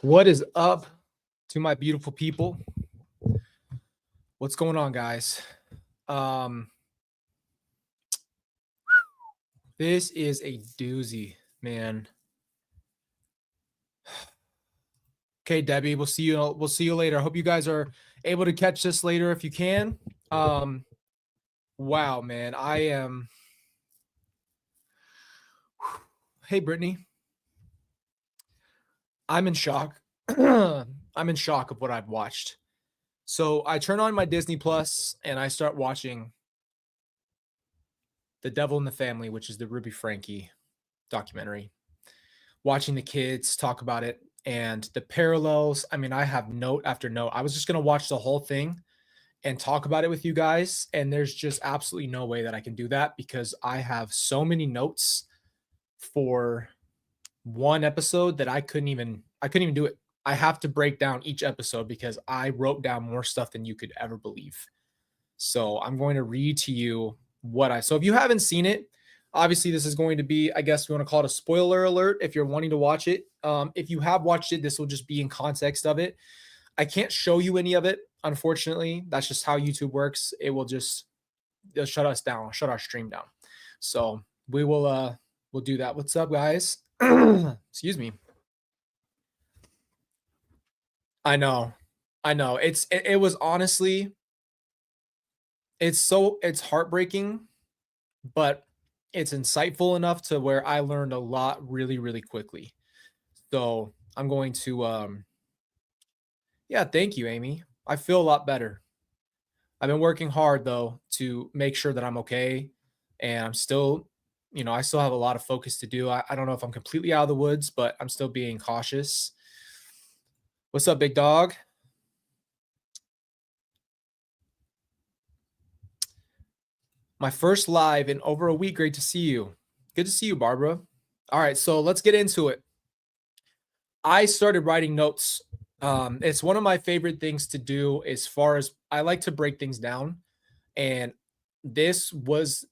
What is up to my beautiful people? What's going on, guys? This is a doozy, man. Okay, Debbie, we'll see you. We'll see you later. I hope you guys are able to catch this later if you can. Wow, man, I am. Hey, Brittany. I'm in shock. I'm in shock of what I've watched. So I turn on my Disney Plus and I start watching The Devil in the Family, which is the Ruby Frankie documentary. Watching the kids talk about it and the parallels. I mean, I have note after note. I was just going to watch the whole thing and talk about it with you guys. And there's just absolutely no way that I can do that because I have so many notes for one episode that I couldn't even do it. I have to break down each episode because I wrote down more stuff than you could ever believe. So I'm going to read to you so if you haven't seen it, obviously this is going to be, I guess we want to call it a spoiler alert if you're wanting to watch it. If you have watched it, this will just be in context of it. I can't show you any of it, unfortunately. That's just how YouTube works. It'll shut us down, shut our stream down. So we'll do that. What's up, guys? Excuse me. I know. It was honestly, it's heartbreaking, but it's insightful enough to where I learned a lot really, really quickly. So I'm going to, yeah, thank you, Amy. I feel a lot better. I've been working hard though to make sure that I'm okay. And I'm still, I still have a lot of focus to do. I don't know if I'm completely out of the woods, but I'm still being cautious. What's up, big dog? My first live in over a week. Great to see you. Good to see you, Barbara. All right, so let's get into it. I started writing notes. It's one of my favorite things to do as far as I like to break things down. And this was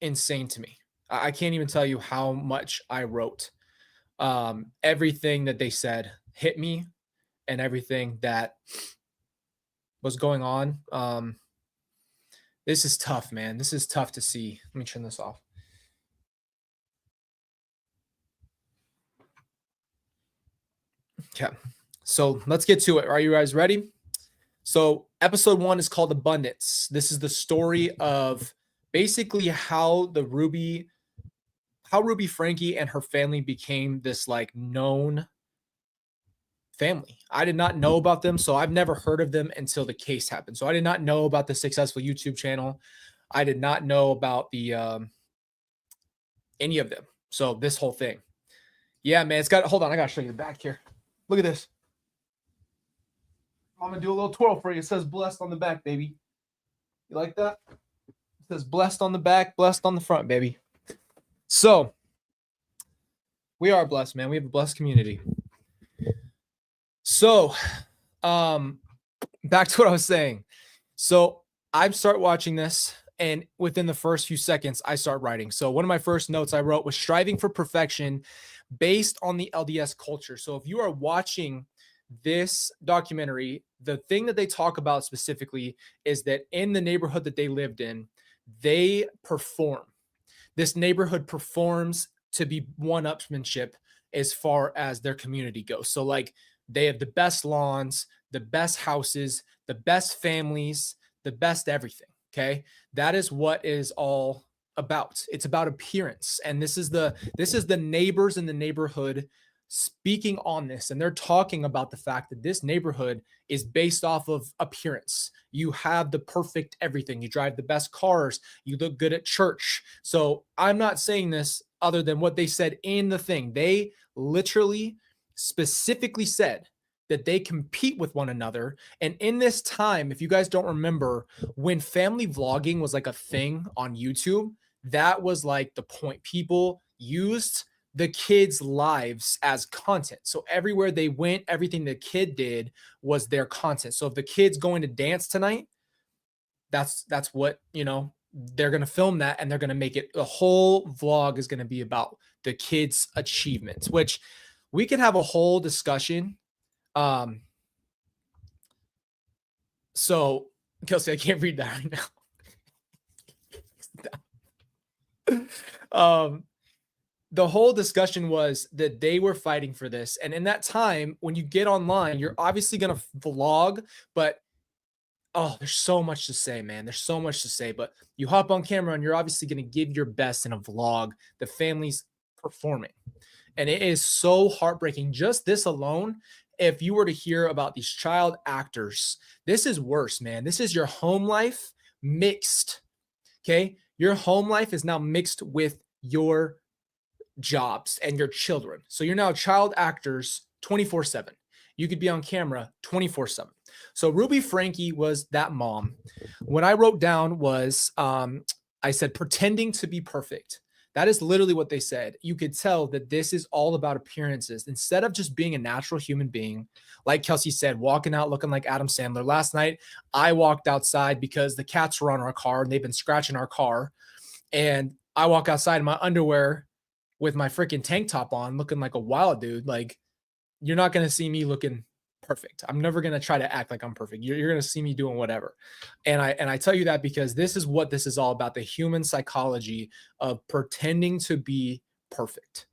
insane to me. I can't even tell you how much I wrote. Everything that they said hit me and everything that was going on. This is tough, man. This is tough to see. Let me turn this off. Okay. So let's get to it. Are you guys ready? So episode 1 is called Abundance. This is the story of basically how Ruby Frankie and her family became this like known family. I did not know about them, so I've never heard of them until the case happened. So I did not know about the successful YouTube channel. I did not know about the any of them. So this whole thing. Yeah, man, hold on, I gotta show you the back here. Look at this. I'm gonna do a little twirl for you. It says blessed on the back, baby. You like that? It says blessed on the back, blessed on the front, baby. So we are blessed, man. We have a blessed community. So, back to what I was saying. So I start watching this, and within the first few seconds, I start writing. So one of my first notes I wrote was striving for perfection based on the LDS culture. So if you are watching this documentary, the thing that they talk about specifically is that in the neighborhood that they lived in, they perform. This neighborhood performs to be one-upsmanship as far as their community goes. So like they have the best lawns, the best houses, the best families, the best everything. Okay. That is what is all about. It's about appearance. And this is the neighbors in the neighborhood speaking on this. And they're talking about the fact that this neighborhood is based off of appearance. You have the perfect everything. You drive the best cars. You look good at church. So I'm not saying this other than what they said in the thing. They literally specifically said that they compete with one another. And in this time, if you guys don't remember, when family vlogging was like a thing on YouTube, that was like the point. People used the kids' lives as content. So everywhere they went, everything the kid did was their content. So if the kid's going to dance tonight, that's what, they're going to film that, and they're going to make it, the whole vlog is going to be about the kids' achievements, which we could have a whole discussion Um, so Kelsey, I can't read that right now. The whole discussion was that they were fighting for this. And in that time, when you get online, you're obviously going to vlog, but oh, there's so much to say, man. There's so much to say, but you hop on camera and you're obviously going to give your best in a vlog. The family's performing. And it is so heartbreaking. Just this alone, if you were to hear about these child actors, this is worse, man. This is your home life mixed. Okay. Your home life is now mixed with your jobs and your children. So you're now child actors 24/7. You could be on camera 24/7. So Ruby Frankie was that mom. What I wrote down was I said pretending to be perfect. That is literally what they said. You could tell that this is all about appearances instead of just being a natural human being. Like Kelsey said, walking out looking like Adam Sandler. Last night, I walked outside because the cats were on our car and they've been scratching our car. And I walk outside in my underwear with my freaking tank top on, looking like a wild dude. Like, you're not going to see me looking perfect. I'm never going to try to act like I'm perfect. You're going to see me doing whatever. And I tell you that because this is what this is all about, the human psychology of pretending to be perfect.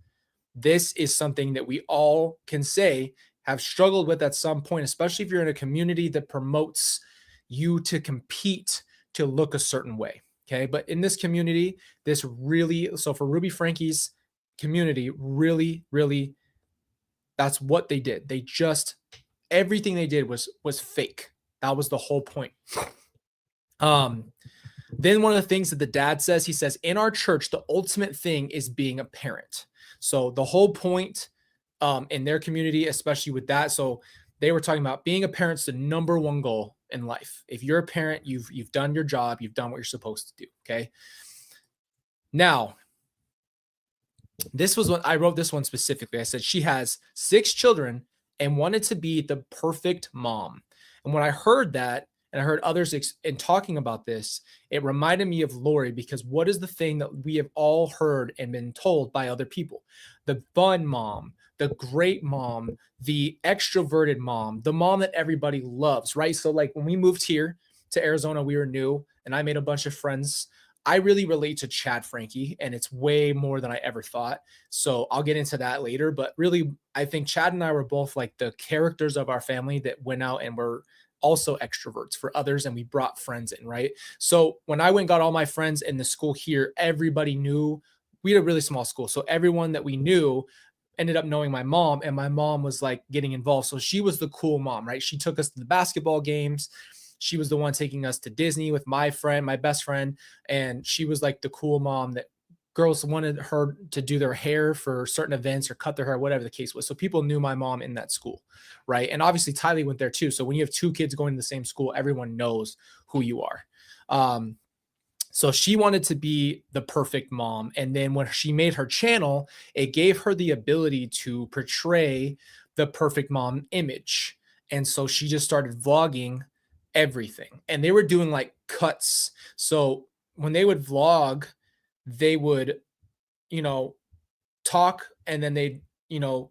This is something that we all can say have struggled with at some point, especially if you're in a community that promotes you to compete to look a certain way. Okay. But in this community, this really, so for Ruby Frankie's community, really, really, that's what they did. They just, everything they did was fake. That was the whole point. Then one of the things that the dad says, he says, in our church, the ultimate thing is being a parent. So the whole point in their community, especially with that, so they were talking about being a parent's the number one goal in life. If you're a parent, you've done your job, you've done what you're supposed to do. Okay. Now, this was what I wrote this one specifically. I said she has 6 children and wanted to be the perfect mom. And when I heard that, and I heard others in talking about this, it reminded me of Lori, because what is the thing that we have all heard and been told by other people? The fun mom, the great mom, the extroverted mom, the mom that everybody loves, right? So like when we moved here to Arizona, we were new and I made a bunch of friends. I really relate to Chad Frankie, and it's way more than I ever thought. So I'll get into that later. But really, I think Chad and I were both like the characters of our family that went out and were also extroverts for others, and we brought friends in, right? So when I went and got all my friends in the school here, everybody knew. We had a really small school, so everyone that we knew ended up knowing my mom, and my mom was like getting involved. So she was the cool mom, right? She took us to the basketball games. She was the one taking us to Disney with my friend, my best friend, and she was like the cool mom that girls wanted her to do their hair for certain events or cut their hair, whatever the case was. So people knew my mom in that school, right? And obviously Tylee went there too. So when you have 2 kids going to the same school, everyone knows who you are. So she wanted to be the perfect mom. And then when she made her channel, it gave her the ability to portray the perfect mom image. And so she just started vlogging everything. And they were doing like cuts. So when they would vlog, they would, talk, and then they,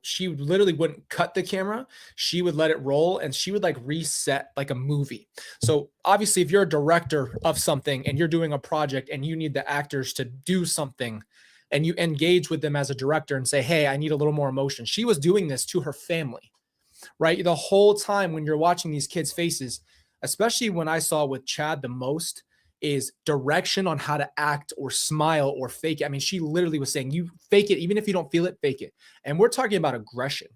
she literally wouldn't cut the camera. She would let it roll, and she would like reset like a movie. So obviously if you're a director of something and you're doing a project and you need the actors to do something and you engage with them as a director and say, hey, I need a little more emotion. She was doing this to her family, right? The whole time when you're watching these kids' faces, especially when I saw with Chad the most, is direction on how to act or smile or fake it. I mean, she literally was saying, you fake it, even if you don't feel it, fake it. And we're talking about aggression.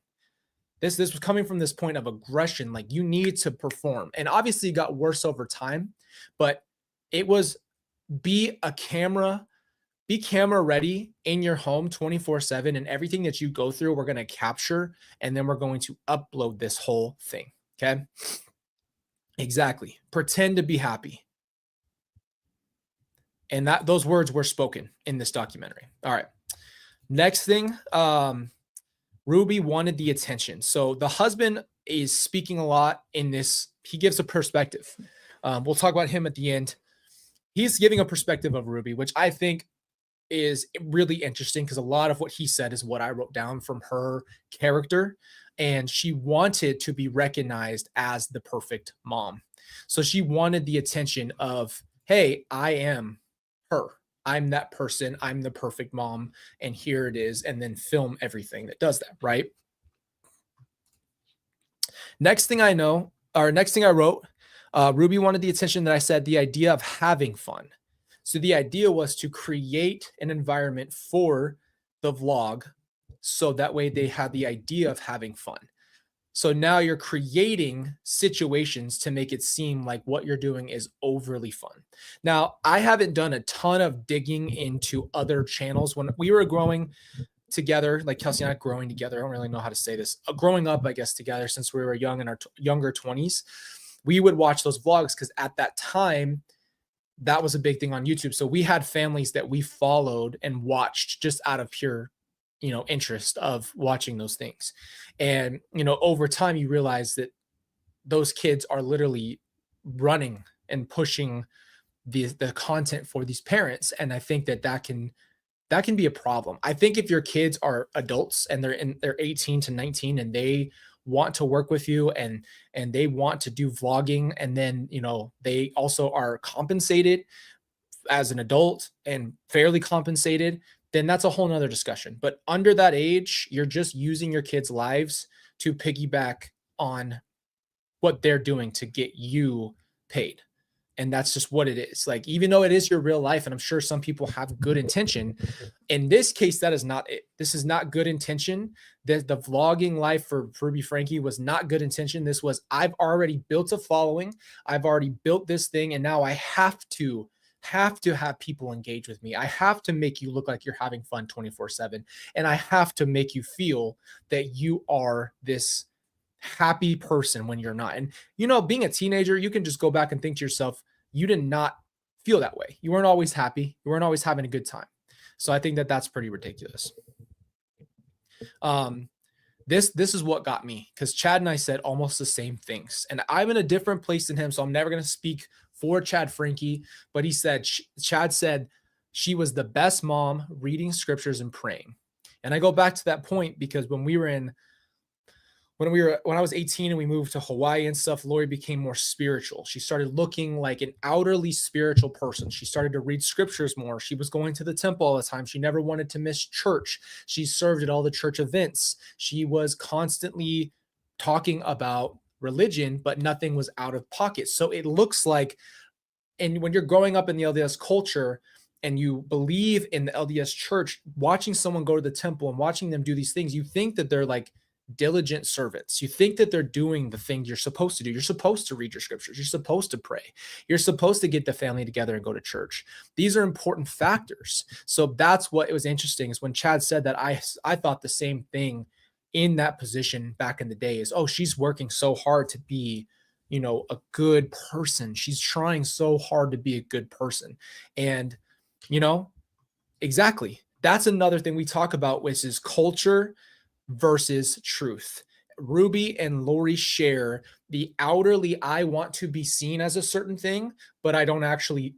This was coming from this point of aggression, like you need to perform. And obviously it got worse over time, but it was be camera ready in your home 24/7, and everything that you go through, we're going to capture, and then we're going to upload this whole thing. Okay. Exactly. Pretend to be happy. And those words were spoken in this documentary. All right. Next thing, Ruby wanted the attention. So the husband is speaking a lot in this. He gives a perspective. We'll talk about him at the end. He's giving a perspective of Ruby, which I think is really interesting because a lot of what he said is what I wrote down from her character. And she wanted to be recognized as the perfect mom. So she wanted the attention of, hey, I am her. I'm that person. I'm the perfect mom. And here it is. And then film everything that does that. Right. Next thing I know, or next thing I wrote, Ruby wanted the attention that I said the idea of having fun. So the idea was to create an environment for the vlog so that way they had the idea of having fun. So now you're creating situations to make it seem like what you're doing is overly fun. Now, I haven't done a ton of digging into other channels. When we were growing together, like Kelsey and I growing together, I don't really know how to say this, growing up, I guess, together since we were young in our younger 20s, we would watch those vlogs because at that time, that was a big thing on YouTube. So we had families that we followed and watched just out of pure, interest of watching those things. And, over time, you realize that those kids are literally running and pushing the content for these parents. And I think that can be a problem. I think if your kids are adults and they're 18 to 19 and they want to work with you and they want to do vlogging and then, they also are compensated as an adult and fairly compensated, then that's a whole nother discussion. But under that age, you're just using your kids' lives to piggyback on what they're doing to get you paid. And that's just what it is. Like, even though it is your real life, and I'm sure some people have good intention, in this case, that is not it. This is not good intention. The vlogging life for Ruby Frankie was not good intention. This was, I've already built a following. I've already built this thing. And now I have to have people engage with me. I have to make you look like you're having fun 24/7. And I have to make you feel that you are this happy person when you're not. And being a teenager, you can just go back and think to yourself, you did not feel that way. You weren't always happy. You weren't always having a good time. So I think that that's pretty ridiculous. This is what got me, because Chad and I said almost the same things, and I'm in a different place than him, so I'm never going to speak for Chad Frankie. But Chad said she was the best mom reading scriptures and praying. And I go back to that point because when I was 18 and we moved to Hawaii and stuff, Lori became more spiritual. She started looking like an outwardly spiritual person. She started to read scriptures more. She was going to the temple all the time. She never wanted to miss church. She served at all the church events. She was constantly talking about religion, but nothing was out of pocket. So it looks like, and when you're growing up in the LDS culture and you believe in the LDS church, watching someone go to the temple and watching them do these things, you think that they're like diligent servants. You think that they're doing the things you're supposed to do. You're supposed to read your scriptures. You're supposed to pray. You're supposed to get the family together and go to church. These are important factors. So that's what it was interesting, is when Chad said that, I thought the same thing in that position back in the day, is, oh, she's working so hard to be, a good person. She's trying so hard to be a good person. And, exactly. That's another thing we talk about, which is culture versus truth. Ruby and Lori share the outerly, I want to be seen as a certain thing, but I'm not actually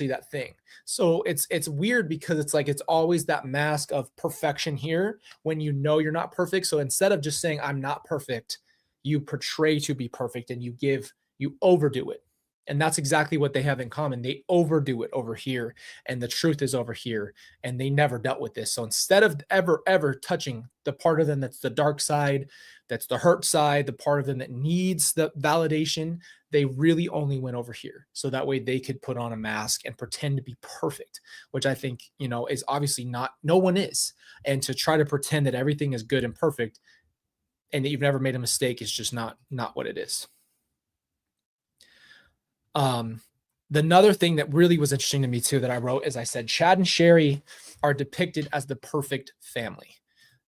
that thing. So it's weird because it's like, it's always that mask of perfection here when you're not perfect. So instead of just saying I'm not perfect, you portray to be perfect and you overdo it. And that's exactly what they have in common. They overdo it over here, and the truth is over here, and they never dealt with this. So instead of ever touching the part of them that's the dark side, that's the hurt side, the part of them that needs the validation, they really only went over here. So that way they could put on a mask and pretend to be perfect, which I think, is obviously no one is. And to try to pretend that everything is good and perfect and that you've never made a mistake is just not what it is. The another thing that really was interesting to me too that I wrote is, I said Chad and Sherry are depicted as the perfect family.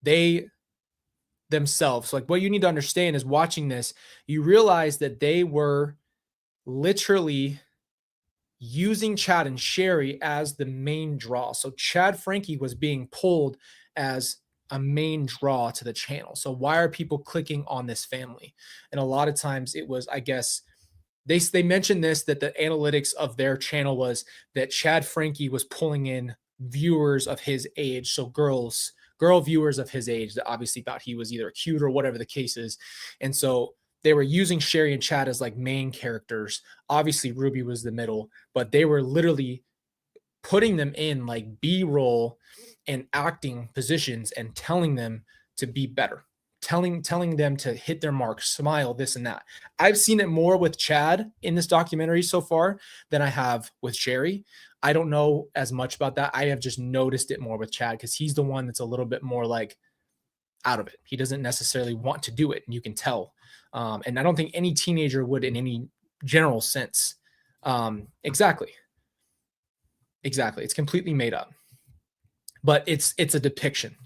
They themselves, like, what you need to understand is, watching this, you realize that they were literally using Chad and Sherry as the main draw. So Chad Frankie was being pulled as a main draw to the channel. So why are people clicking on this family? And a lot of times it was, I guess, they mentioned this, that the analytics of their channel was that Chad Frankie was pulling in viewers of his age, so girl viewers of his age that obviously thought he was either cute or whatever the case is. And so they were using Sherry and Chad as like main characters. Obviously, Ruby was the middle, but they were literally putting them in like B-roll and acting positions and telling them to be better, telling them to hit their mark, smile, this and that. I've seen it more with Chad in this documentary so far than I have with Sherry. I don't know as much about that. I have just noticed it more with Chad because he's the one that's a little bit more like out of it. He doesn't necessarily want to do it, and you can tell. And I don't think any teenager would in any general sense. Exactly. It's completely made up, but it's a depiction,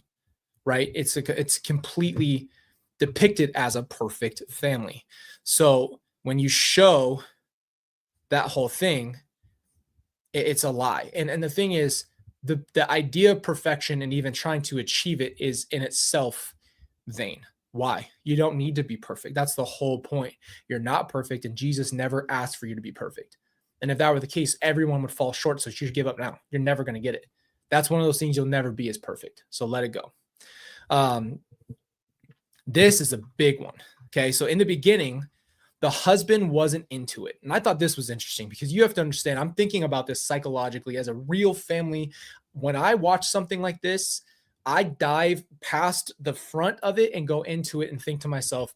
right? It's completely depicted as a perfect family. So when you show that whole thing, it's a lie. And the thing is, the idea of perfection and even trying to achieve it is in itself vain. Why? You don't need to be perfect. That's the whole point. You're not perfect, and Jesus never asked for you to be perfect. And if that were the case, everyone would fall short. So you should give up now. You're never going to get it. That's one of those things you'll never be as perfect. So let it go. This is a big one. Okay. So in the beginning, the husband wasn't into it. And I thought this was interesting because you have to understand, I'm thinking about this psychologically as a real family. When I watch something like this, I dive past the front of it and go into it and think to myself,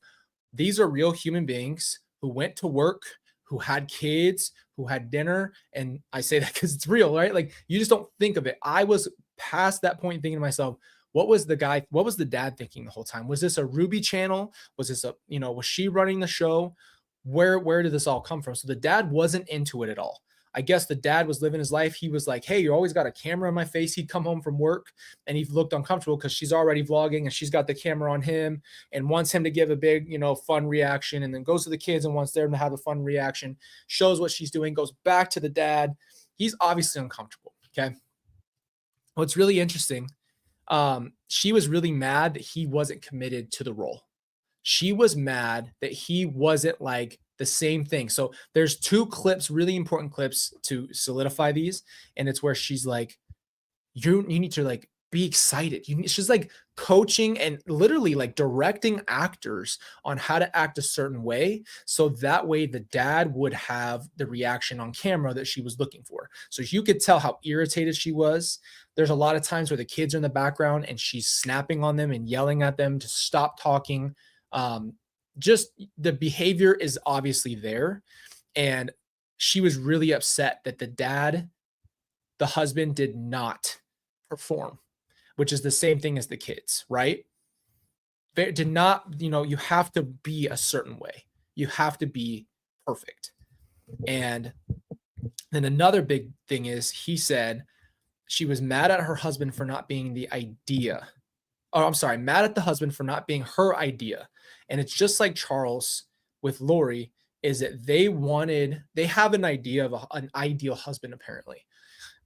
these are real human beings who went to work, who had kids, who had dinner. And I say that because it's real, right? Like you just don't think of it. I was past that point thinking to myself, what was the dad thinking the whole time? Was this a Ruby channel? Was this was she running the show? Where did this all come from? So the dad wasn't into it at all. I guess the dad was living his life. He was like, hey, you always got a camera in my face. He'd come home from work and he looked uncomfortable because she's already vlogging and she's got the camera on him and wants him to give a big, fun reaction, and then goes to the kids and wants them to have a fun reaction, shows what she's doing, goes back to the dad. He's obviously uncomfortable. Okay. What's really interesting, she was really mad that he wasn't committed to the role. She was mad that he wasn't like the same thing. So there's two clips, really important clips to solidify these. And it's where she's like, you need to like be excited. She's like coaching and literally like directing actors on how to act a certain way. So that way the dad would have the reaction on camera that she was looking for. So you could tell how irritated she was. There's a lot of times where the kids are in the background and she's snapping on them and yelling at them to stop talking. Just the behavior is obviously there. And she was really upset that the husband did not perform, which is the same thing as the kids, right? They did not, you have to be a certain way. You have to be perfect. And then another big thing is he said she was mad at her husband for not being the idea. Oh, I'm sorry, mad at the husband for not being her idea. And it's just like Charles with Lori, is that they have an idea of an ideal husband. Apparently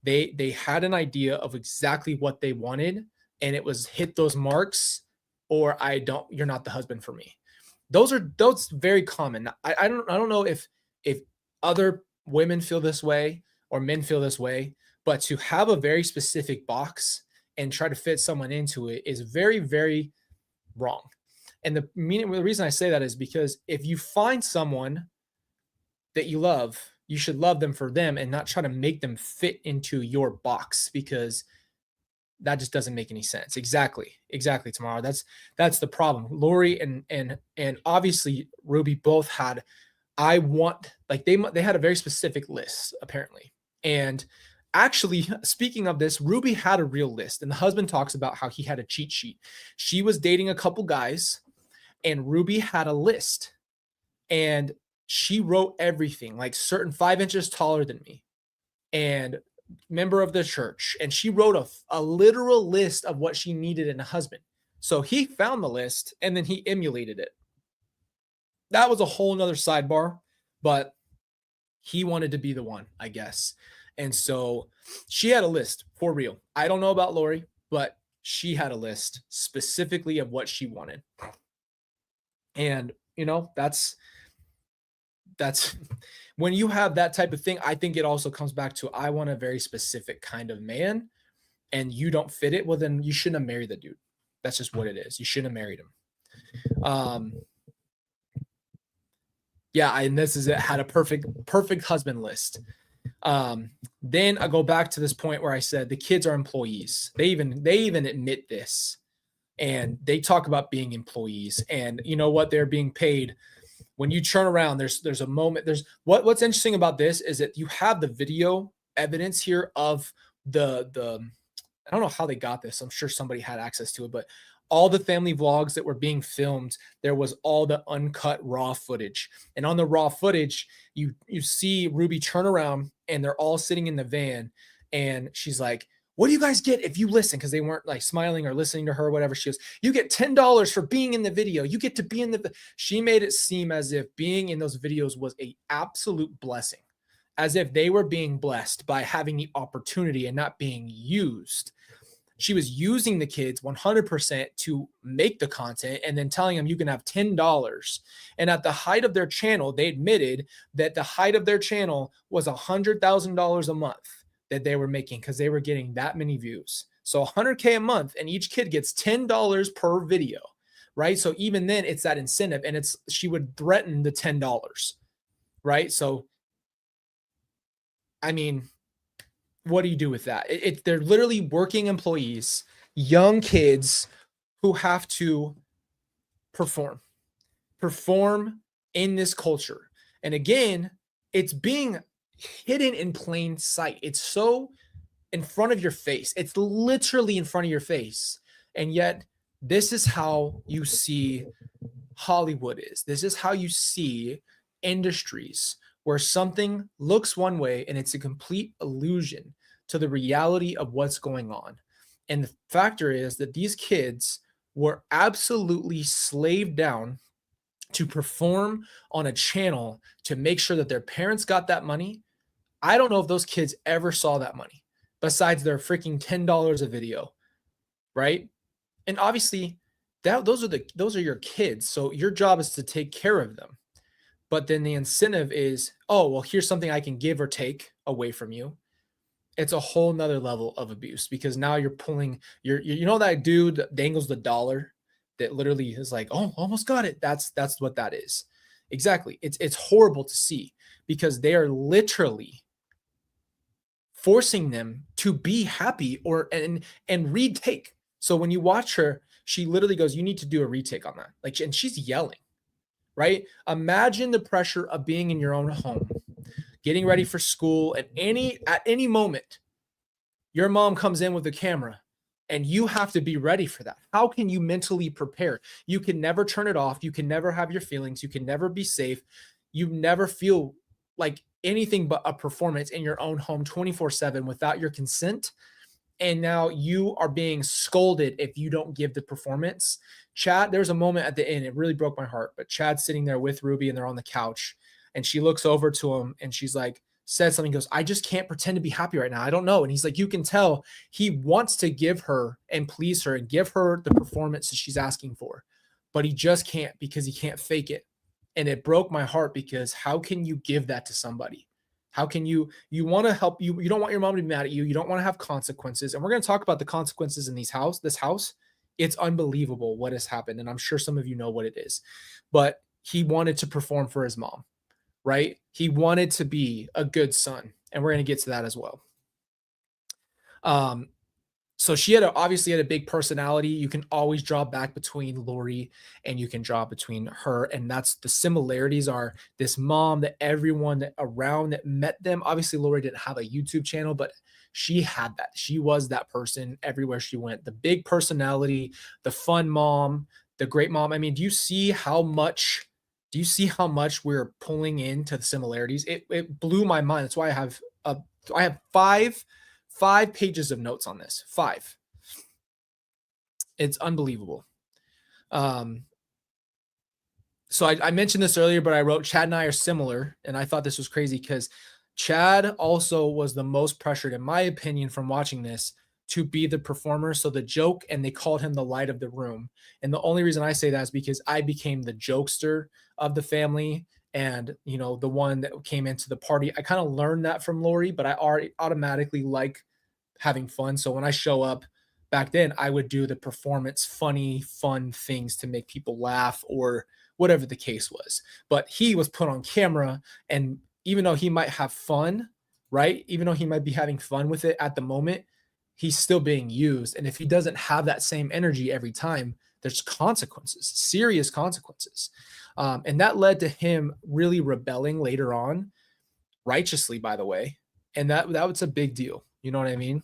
they had an idea of exactly what they wanted, and it was hit those marks or you're not the husband for me. Those very common. I don't know if other women feel this way or men feel this way, but to have a very specific box and try to fit someone into it is very, very wrong. And the reason I say that is because if you find someone that you love, you should love them for them and not try to make them fit into your box, because that just doesn't make any sense. Exactly, Tamara. That's the problem. Lori and obviously Ruby both had, they had a very specific list apparently. And actually, speaking of this, Ruby had a real list, and the husband talks about how he had a cheat sheet. She was dating a couple guys, and Ruby had a list, and she wrote everything, like certain 5 inches taller than me and member of the church. And she wrote a literal list of what she needed in a husband. So he found the list and then he emulated it. That was a whole nother sidebar, but he wanted to be the one, I guess. And so she had a list for real. I don't know about Lori, but she had a list specifically of what she wanted. And, that's when you have that type of thing. I think it also comes back to, I want a very specific kind of man. and you don't fit it, well, then you shouldn't have married the dude. That's just what it is. You shouldn't have married him. Yeah, and this is it. Had a perfect husband list. Then I go back to this point where I said the kids are employees. They even admit this, and they talk about being employees. And you know what? They're being paid. When you turn around, there's a moment. There's what's interesting about this is that you have the video evidence here of the I don't know how they got this. I'm sure somebody had access to it, but all the family vlogs that were being filmed, there was all the uncut raw footage. And on the raw footage, you see Ruby turn around and they're all sitting in the van, and she's like, "What do you guys get if you listen?" Because they weren't like smiling or listening to her, or whatever. She goes, "You get $10 for being in the video. You get to be in the." She made it seem as if being in those videos was a absolute blessing, as if they were being blessed by having the opportunity and not being used. She was using the kids 100% to make the content and then telling them you can have $10. And at the height of their channel, they admitted that the height of their channel was $100,000 a month that they were making because they were getting that many views. So 100K a month, and each kid gets $10 per video, right? So even then, it's that incentive, and she would threaten the $10, right? So, I mean, what do you do with that? They're literally working employees, young kids who have to perform in this culture. And again, it's being hidden in plain sight. It's so in front of your face. It's literally in front of your face. And yet, this is how you see Hollywood is. This is how you see industries where something looks one way and it's a complete illusion to the reality of what's going on. And the factor is that these kids were absolutely slaved down to perform on a channel to make sure that their parents got that money. I don't know if those kids ever saw that money besides their freaking $10 a video, right? And obviously, those are your kids. So your job is to take care of them. But then the incentive is, oh, well, here's something I can give or take away from you. It's a whole nother level of abuse, because now you're pulling you know that dude that dangles the dollar that literally is like, oh, almost got it. That's what that is. Exactly. It's horrible to see, because they are literally forcing them to be happy and retake. So when you watch her, she literally goes, you need to do a retake on that. Like, and she's yelling, right? Imagine the pressure of being in your own home, getting ready for school, and at any moment, your mom comes in with a camera and you have to be ready for that. How can you mentally prepare? You can never turn it off. You can never have your feelings. You can never be safe. You never feel like anything but a performance in your own home 24/7 without your consent. And now you are being scolded if you don't give the performance. Chad, there's a moment at the end, it really broke my heart, but Chad's sitting there with Ruby and they're on the couch, and she looks over to him and she's like, says something, goes, I just can't pretend to be happy right now. I don't know. And he's like, you can tell he wants to give her and please her and give her the performance that she's asking for, but he just can't, because he can't fake it. And it broke my heart, because how can you give that to somebody? How can you want to help you? You don't want your mom to be mad at you. You don't want to have consequences. And we're going to talk about the consequences in this house. It's unbelievable what has happened. And I'm sure some of you know what it is, but he wanted to perform for his mom, right? He wanted to be a good son. And we're going to get to that as well. So she obviously had a big personality. You can always draw back between Lori, and you can draw between her. And that's the similarities are this mom that everyone around that met them. Obviously, Lori didn't have a YouTube channel, but she had that. She was that person everywhere she went. The big personality, the fun mom, the great mom. I mean, do you see how much we're pulling into the similarities? It blew my mind. That's why I have five pages of notes on this. 5. It's unbelievable. So I mentioned this earlier, but I wrote Chad and I are similar, and I thought this was crazy because Chad also was the most pressured, in my opinion, from watching this, to be the performer. So the joke, and they called him the light of the room. And the only reason I say that is because I became the jokester of the family, and the one that came into the party. I kind of learned that from Lori, but I already automatically like having fun. So when I show up back then, I would do the performance, funny, fun things to make people laugh or whatever the case was. But he was put on camera, and even though he might have fun, right? Even though he might be having fun with it at the moment, he's still being used. And if he doesn't have that same energy every time, there's consequences, serious consequences. And that led to him really rebelling later on, righteously, by the way. And that was a big deal. You know what I mean?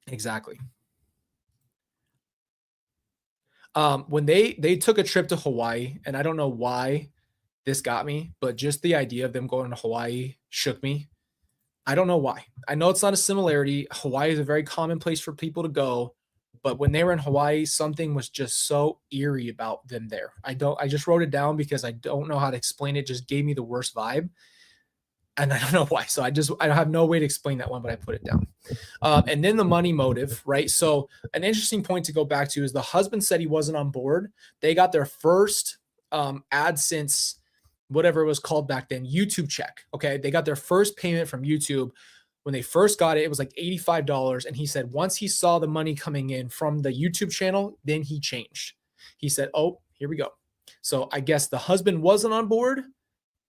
Exactly. When they took a trip to Hawaii, and I don't know why this got me, but just the idea of them going to Hawaii shook me. I don't know why. I know it's not a similarity. Hawaii is a very common place for people to go, but when they were in Hawaii, something was just so eerie about them there. I just wrote it down because I don't know how to explain it. It just gave me the worst vibe. And I don't know why. So I have no way to explain that one, but I put it down. And then the money motive, right? So an interesting point to go back to is the husband said he wasn't on board. They got their first AdSense, whatever it was called back then, YouTube check. Okay. They got their first payment from YouTube. When they first got it, it was like $85. And he said once he saw the money coming in from the YouTube channel, then he changed. He said, oh, here we go. So I guess the husband wasn't on board.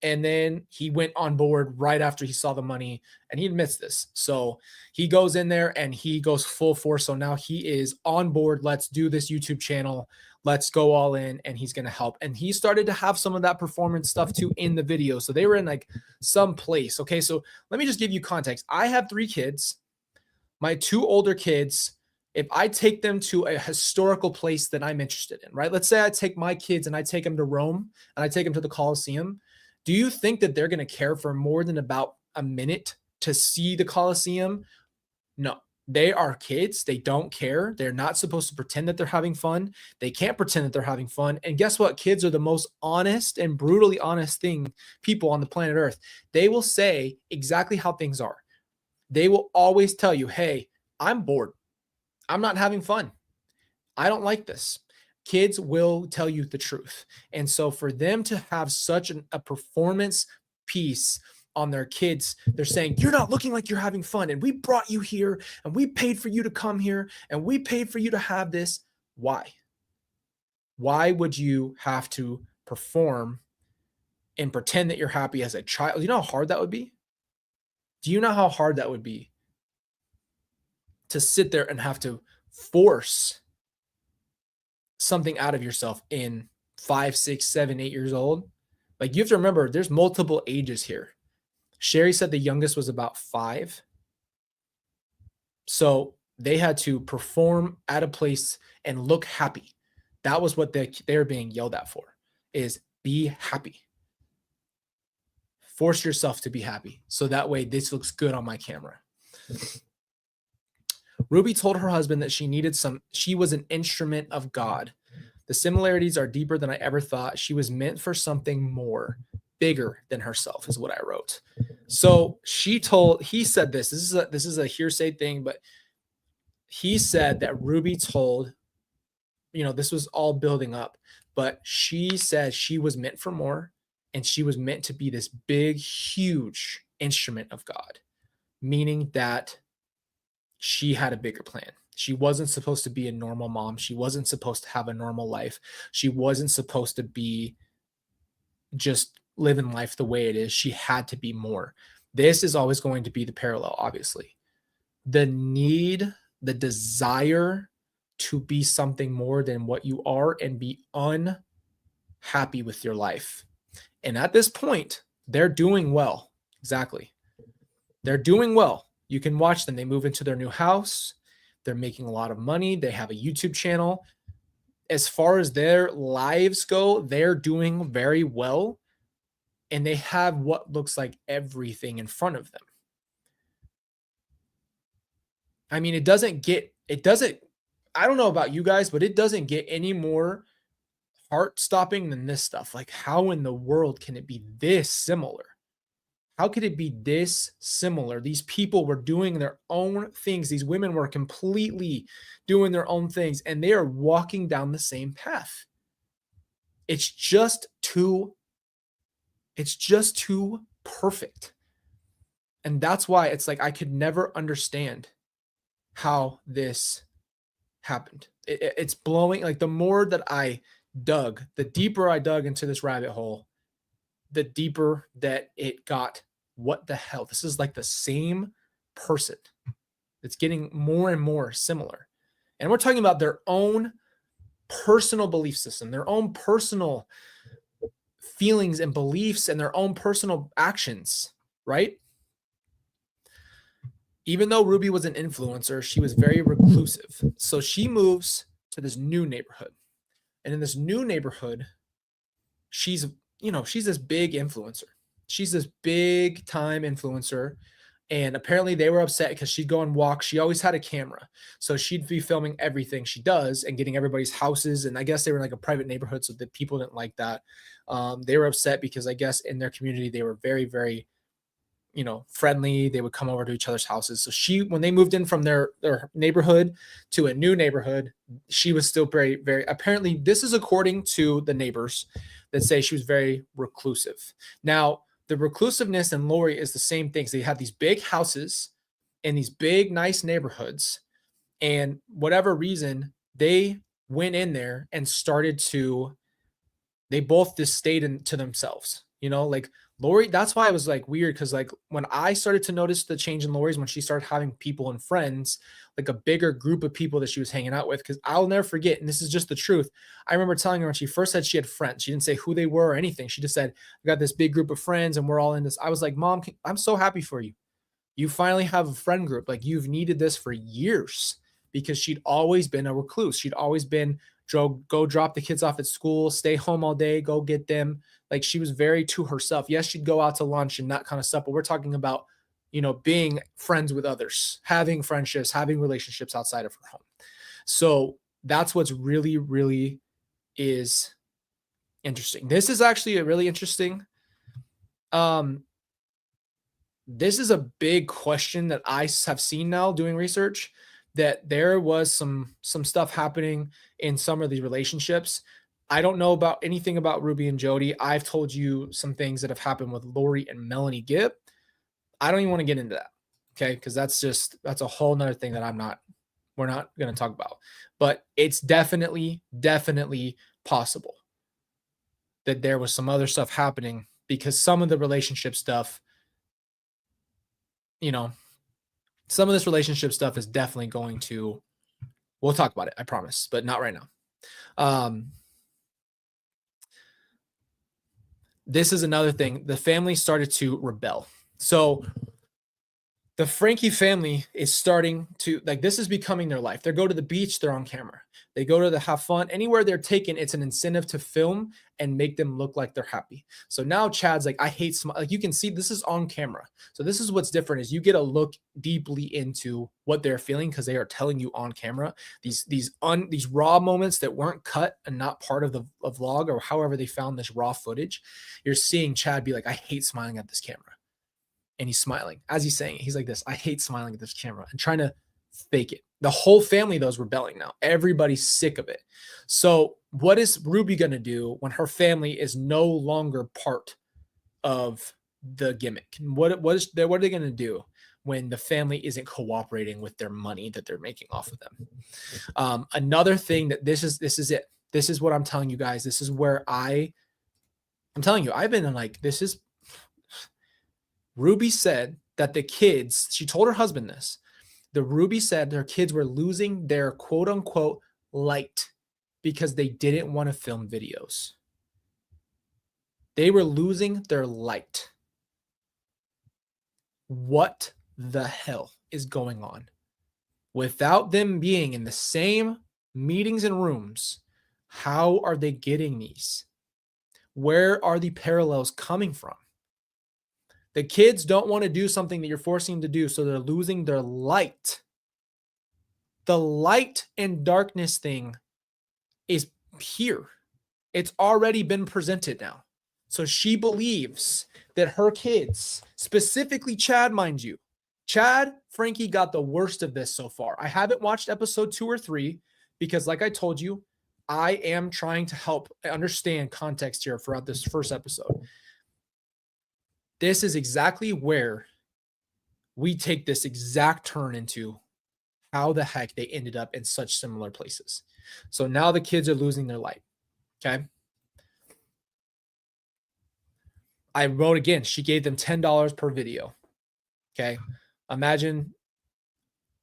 And then he went on board right after he saw the money, and he admits this. So he goes in there and he goes full force. So now he is on board. Let's do this YouTube channel. Let's go all in, and he's going to help. And he started to have some of that performance stuff too in the video. So they were in like some place. Okay. So let me just give you context. I have 3 kids. My 2 older kids, if I take them to a historical place that I'm interested in, right? Let's say I take my kids and I take them to Rome and I take them to the Colosseum. Do you think that they're going to care for more than about a minute to see the Colosseum? No, they are kids. They don't care. They're not supposed to pretend that they're having fun. They can't pretend that they're having fun. And guess what? Kids are the most honest and brutally honest people on the planet Earth. They will say exactly how things are. They will always tell you, hey, I'm bored. I'm not having fun. I don't like this. Kids will tell you the truth. And so for them to have such a performance piece on their kids, they're saying, you're not looking like you're having fun. And we brought you here and we paid for you to come here and we paid for you to have this. Why? Why would you have to perform and pretend that you're happy as a child? Do you know how hard that would be? Do you know how hard that would be to sit there and have to force something out of yourself in 5, 6, 7, 8 years old? Like, you have to remember there's multiple ages here. Sherry said the youngest was about 5. So they had to perform at a place and look happy. That was what they're being yelled at for, is be happy. Force yourself to be happy. So that way this looks good on my camera. Ruby told her husband that she was an instrument of God. The similarities are deeper than I ever thought. She was meant for something more, bigger than herself, is what I wrote. So he said this is a hearsay thing, but he said that Ruby told, this was all building up, but she said she was meant for more, and she was meant to be this big, huge instrument of God, meaning that she had a bigger plan. She wasn't supposed to be a normal mom. She wasn't supposed to have a normal life. She wasn't supposed to be just living life the way it is. She had to be more. This is always going to be the parallel, obviously. The need, the desire to be something more than what you are and be unhappy with your life. And at this point, they're doing well. Exactly. They're doing well. You can watch them. They move into their new house. They're making a lot of money. They have a YouTube channel. As far as their lives go, they're doing very well. And they have what looks like everything in front of them. I mean, I don't know about you guys, but it doesn't get any more heart-stopping than this stuff. Like, how in the world can it be this similar? How could it be this similar? These people were doing their own things. These women were completely doing their own things, and they are walking down the same path. It's just too perfect. And that's why it's like I could never understand how this happened. It's blowing. Like the more that I dug, the deeper I dug into this rabbit hole, the deeper that it got. What the hell? This is like the same person. It's getting more and more similar. And we're talking about their own personal belief system, their own personal feelings and beliefs, and their own personal actions, right? Even though Ruby was an influencer, she was very reclusive. So she moves to this new neighborhood. And in this new neighborhood, she's, she's this big influencer. She's this big time influencer. And apparently they were upset because she'd go on walks. She always had a camera. So she'd be filming everything she does and getting everybody's houses. And I guess they were in like a private neighborhood, so the people didn't like that. They were upset because I guess in their community, they were very, very, friendly. They would come over to each other's houses. So when they moved in from their neighborhood to a new neighborhood, she was still very, very, apparently this is according to the neighbors that say she was very reclusive. Now, the reclusiveness in Lori is the same thing. So they have these big houses in these big, nice neighborhoods. And whatever reason, they went in there and they both just stayed to themselves, like Lori. That's why it was like weird. Cause like when I started to notice the change in Lori's, when she started having people and friends, like a bigger group of people that she was hanging out with. Cause I'll never forget. And this is just the truth. I remember telling her when she first said she had friends, she didn't say who they were or anything. She just said, I got this big group of friends and we're all in this. I was like, Mom, I'm so happy for you. You finally have a friend group. Like you've needed this for years, because she'd always been a recluse. She'd always been go drop the kids off at school, stay home all day, go get them. Like she was very to herself. Yes, she'd go out to lunch and that kind of stuff, but we're talking about, being friends with others, having friendships, having relationships outside of her home. So that's what's really, really is interesting. This is actually a really interesting. This is a big question that I have seen now doing research, that there was some stuff happening in some of these relationships. I don't know about anything about Ruby and Jodi. I've told you some things that have happened with Lori and Melanie Gibb. I don't even want to get into that. Okay. Cause that's a whole nother thing that we're not going to talk about, but it's definitely possible that there was some other stuff happening, because some of the relationship stuff, some of this relationship stuff is definitely we'll talk about it, I promise, but not right now. This is another thing. The family started to rebel. So the Frankie family is starting to, like, this is becoming their life. They go to the beach, they're on camera. They go to have fun. Anywhere they're taken, it's an incentive to film and make them look like they're happy. So now Chad's like, I hate like you can see this is on camera. So this is what's different, is you get a look deeply into what they're feeling, because they are telling you on camera these raw moments that weren't cut and not part of the vlog, or however they found this raw footage. You're seeing Chad be like, I hate smiling at this camera. And he's smiling as he's saying it. He's like this, I hate smiling at this camera, and trying to fake it. The whole family, though, is rebelling now. Everybody's sick of it. So what is Ruby going to do when her family is no longer part of the gimmick? What are they going to do when the family isn't cooperating with their money that they're making off of them? Another thing that this is it. This is what I'm telling you guys. This is where I'm telling you, I've been in like, this is, Ruby said that the kids, she told her husband this, Ruby said her kids were losing their quote unquote light because they didn't want to film videos. They were losing their light. What the hell is going on? Without them being in the same meetings and rooms, how are they getting these? Where are the parallels coming from? The kids don't want to do something that you're forcing them to do, so they're losing their light. The light and darkness thing is here. It's already been presented now. So she believes that her kids, specifically Chad, mind you, Chad, Frankie got the worst of this so far. I haven't watched episode 2 or 3 because, like I told you, I am trying to help understand context here throughout this first episode. This is exactly where we take this exact turn into how the heck they ended up in such similar places. So now the kids are losing their light. Okay. I wrote again, she gave them $10 per video. Okay. Imagine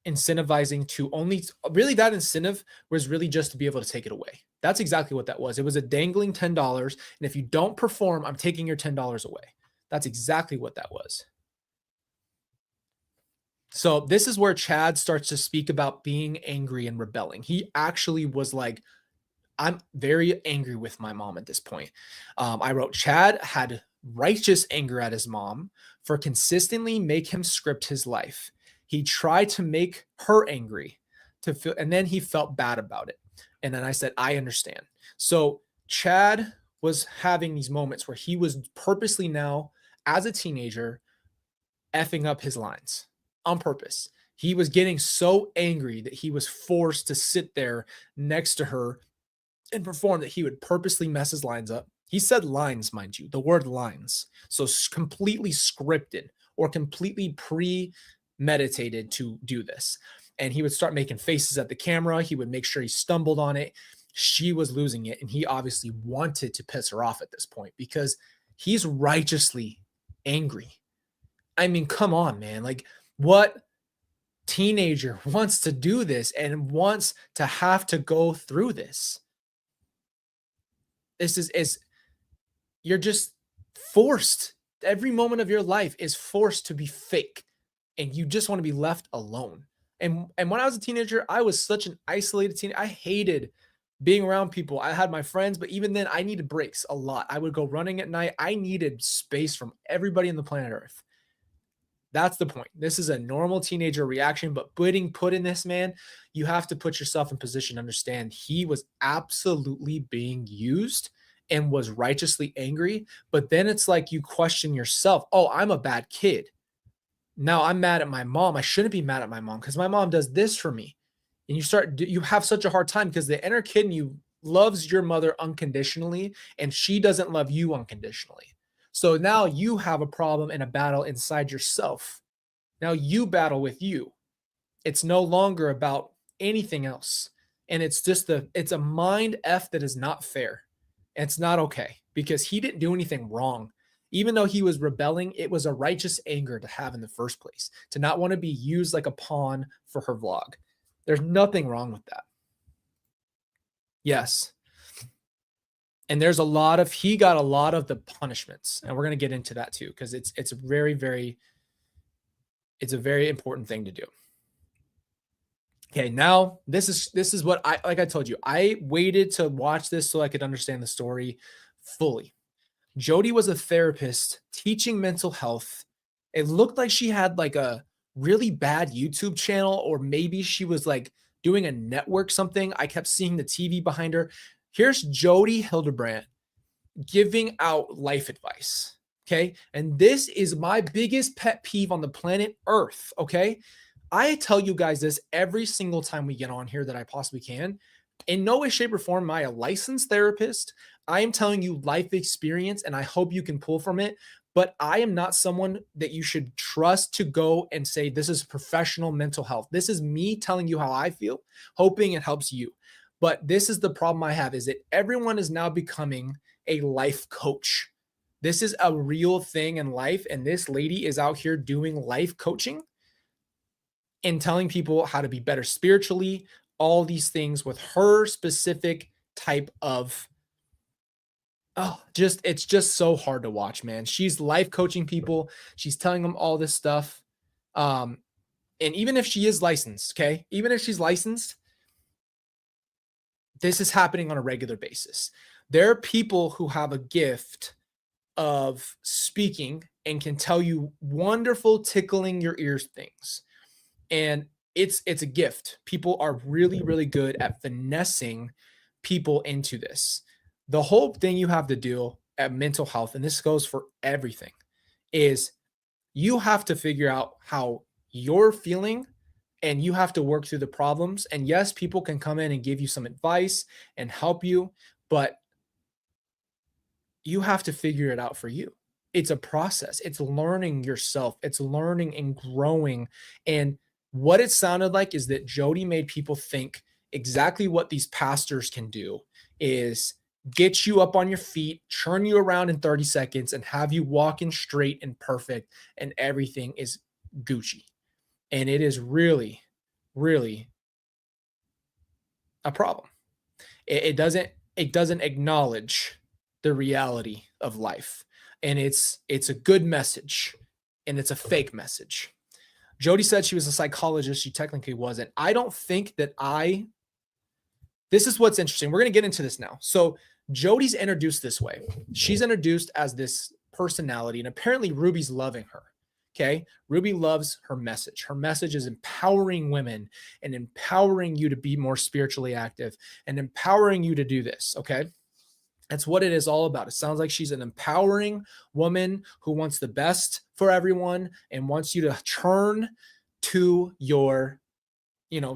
incentivizing to only really that incentive was really just to be able to take it away. That's exactly what that was. It was a dangling $10. And if you don't perform, I'm taking your $10 away. That's exactly what that was. So this is where Chad starts to speak about being angry and rebelling. He actually was like, I'm very angry with my mom at this point. I wrote, Chad had righteous anger at his mom for consistently make him script his life. He tried to make her angry to feel, and then he felt bad about it. And then I said, I understand. So Chad was having these moments where he was purposely now, as a teenager, effing up his lines on purpose. He was getting so angry that he was forced to sit there next to her and perform that he would purposely mess his lines up. He said lines, mind you, the word lines. So completely scripted or completely premeditated to do this. And he would start making faces at the camera. He would make sure he stumbled on it. She was losing it. And he obviously wanted to piss her off at this point because he's righteously angry. I mean, come on, man. Like, what teenager wants to do this and wants to have to go through this? This is you're just forced. Every moment of your life is forced to be fake, and you just want to be left alone. And when I was a teenager, I was such an isolated teenager. I hated being around people. I had my friends, but even then, I needed breaks a lot. I would go running at night. I needed space from everybody on the planet Earth. That's the point. This is a normal teenager reaction, but being put in this, man, you have to put yourself in position to understand he was absolutely being used and was righteously angry. But then it's like you question yourself. Oh, I'm a bad kid. Now I'm mad at my mom. I shouldn't be mad at my mom because my mom does this for me. And you have such a hard time because the inner kid in you loves your mother unconditionally and she doesn't love you unconditionally. So now you have a problem and a battle inside yourself. Now you battle with you. It's no longer about anything else. And it's just it's a mind F that is not fair. It's not okay because he didn't do anything wrong. Even though he was rebelling, it was a righteous anger to have in the first place, to not want to be used like a pawn for her vlog. There's nothing wrong with that. Yes. And there's he got a lot of the punishments, and we're going to get into that too, because it's a very important thing to do. Okay, now this is what like I told you, I waited to watch this so I could understand the story fully. Jodi was a therapist teaching mental health. It looked like she had like a really bad YouTube channel, or maybe she was like doing a network something. I kept seeing the TV behind her. Here's Jodi Hildebrandt giving out life advice. Okay. And this is my biggest pet peeve on the planet Earth. Okay. I tell you guys this every single time we get on here that I possibly can. In no way, shape, or form am I a licensed therapist. I am telling you life experience, and I hope you can pull from it. But I am not someone that you should trust to go and say, this is professional mental health. This is me telling you how I feel, hoping it helps you. But this is the problem I have, is that everyone is now becoming a life coach. This is a real thing in life. And this lady is out here doing life coaching and telling people how to be better spiritually, all these things with her specific type of, it's just so hard to watch, man. She's life coaching people. She's telling them all this stuff. And even if she is licensed, okay, even if she's licensed, this is happening on a regular basis. There are people who have a gift of speaking and can tell you wonderful, tickling your ears things. And it's a gift. People are really, really good at finessing people into this. The whole thing you have to do at mental health, and this goes for everything, is you have to figure out how you're feeling and you have to work through the problems. And yes, people can come in and give you some advice and help you, but you have to figure it out for you. it's a process. It's learning yourself. It's learning and growing. And what it sounded like is that Jodi made people think exactly what these pastors can do is get you up on your feet, turn you around in 30 seconds, and have you walking straight and perfect, and everything is Gucci. And it is really, really a problem. It doesn't acknowledge the reality of life. And it's a good message, and it's a fake message. Jodi said she was a psychologist. She technically wasn't. I don't think that this is what's interesting. We're going to get into this now. So Jodi's introduced this way. She's introduced as this personality, and apparently Ruby's loving her. Okay. Ruby loves her message. Her message is empowering women and empowering you to be more spiritually active and empowering you to do this. Okay. That's what it is all about. It sounds like she's an empowering woman who wants the best for everyone and wants you to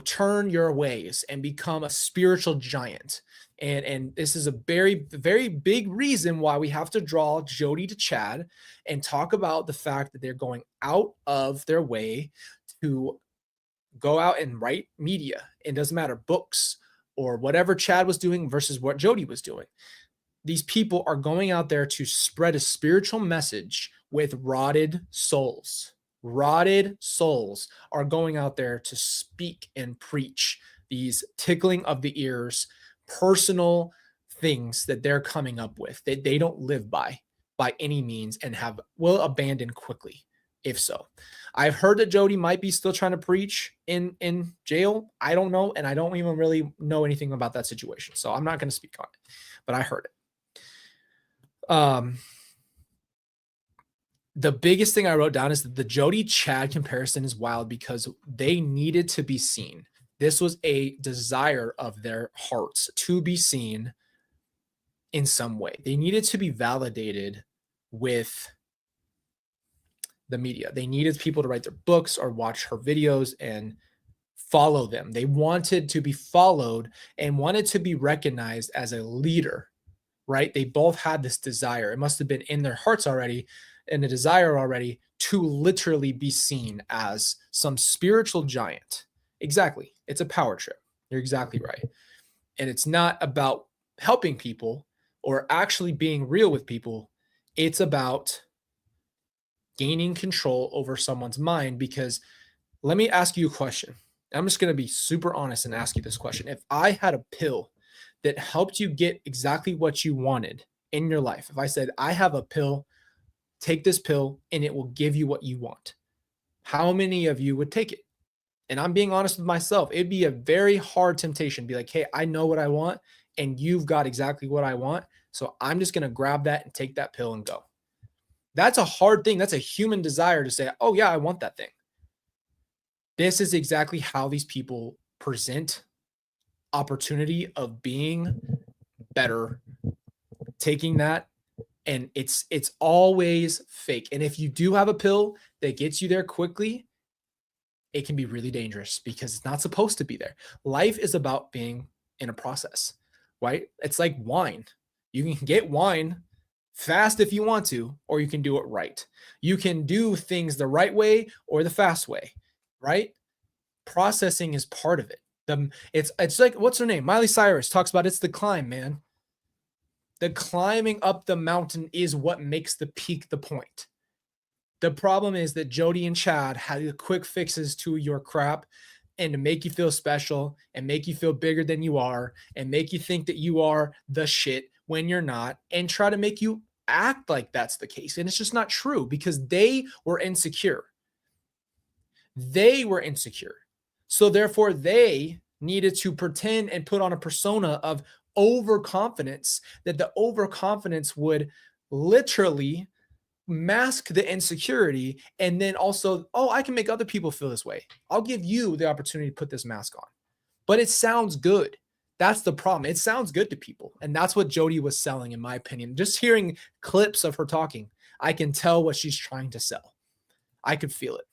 turn your ways and become a spiritual giant. And this is a very, very big reason why we have to draw Jodi to Chad and talk about the fact that they're going out of their way to go out and write media. It doesn't matter, books or whatever Chad was doing versus what Jodi was doing. These people are going out there to spread a spiritual message with rotted souls. Rotted souls are going out there to speak and preach these tickling of the ears, personal things that they're coming up with that they don't live by any means and will abandon quickly, if so. I've heard that Jodi might be still trying to preach in jail. I don't know, and I don't even really know anything about that situation, so I'm not going to speak on it, but I heard it. The biggest thing I wrote down is that the Jodi Chad comparison is wild because they needed to be seen. This was a desire of their hearts to be seen in some way. They needed to be validated with the media. They needed people to write their books or watch her videos and follow them. They wanted to be followed and wanted to be recognized as a leader, right? They both had this desire. It must have been in their hearts already and a desire already to literally be seen as some spiritual giant. Exactly. It's a power trip. You're exactly right. And it's not about helping people or actually being real with people. It's about gaining control over someone's mind. Because let me ask you a question. I'm just going to be super honest and ask you this question. If I had a pill that helped you get exactly what you wanted in your life, if I said, I have a pill, take this pill and it will give you what you want, how many of you would take it? And I'm being honest with myself. It'd be a very hard temptation to be like, hey, I know what I want and you've got exactly what I want. So I'm just going to grab that and take that pill and go. That's a hard thing. That's a human desire to say, oh yeah, I want that thing. This is exactly how these people present opportunity of being better, taking that, and it's always fake. And if you do have a pill that gets you there quickly, it can be really dangerous because it's not supposed to be there. Life is about being in a process, right? It's like wine. You can get wine fast if you want to, or you can do it right. You can do things the right way or the fast way, right? Processing is part of it. It's like, what's her name? Miley Cyrus talks about it's the climb, man. The climbing up the mountain is what makes the peak the point. The problem is that Jodi and Chad had the quick fixes to your crap and to make you feel special and make you feel bigger than you are and make you think that you are the shit when you're not and try to make you act like that's the case. And it's just not true because they were insecure. They were insecure. So therefore, they needed to pretend and put on a persona of overconfidence, that the overconfidence would literally mask the insecurity. And then also, oh, I can make other people feel this way. I'll give you the opportunity to put this mask on. But it sounds good. That's the problem. It sounds good to people. And that's what Jodi was selling, in my opinion. Just hearing clips of her talking, I can tell what she's trying to sell. I could feel it.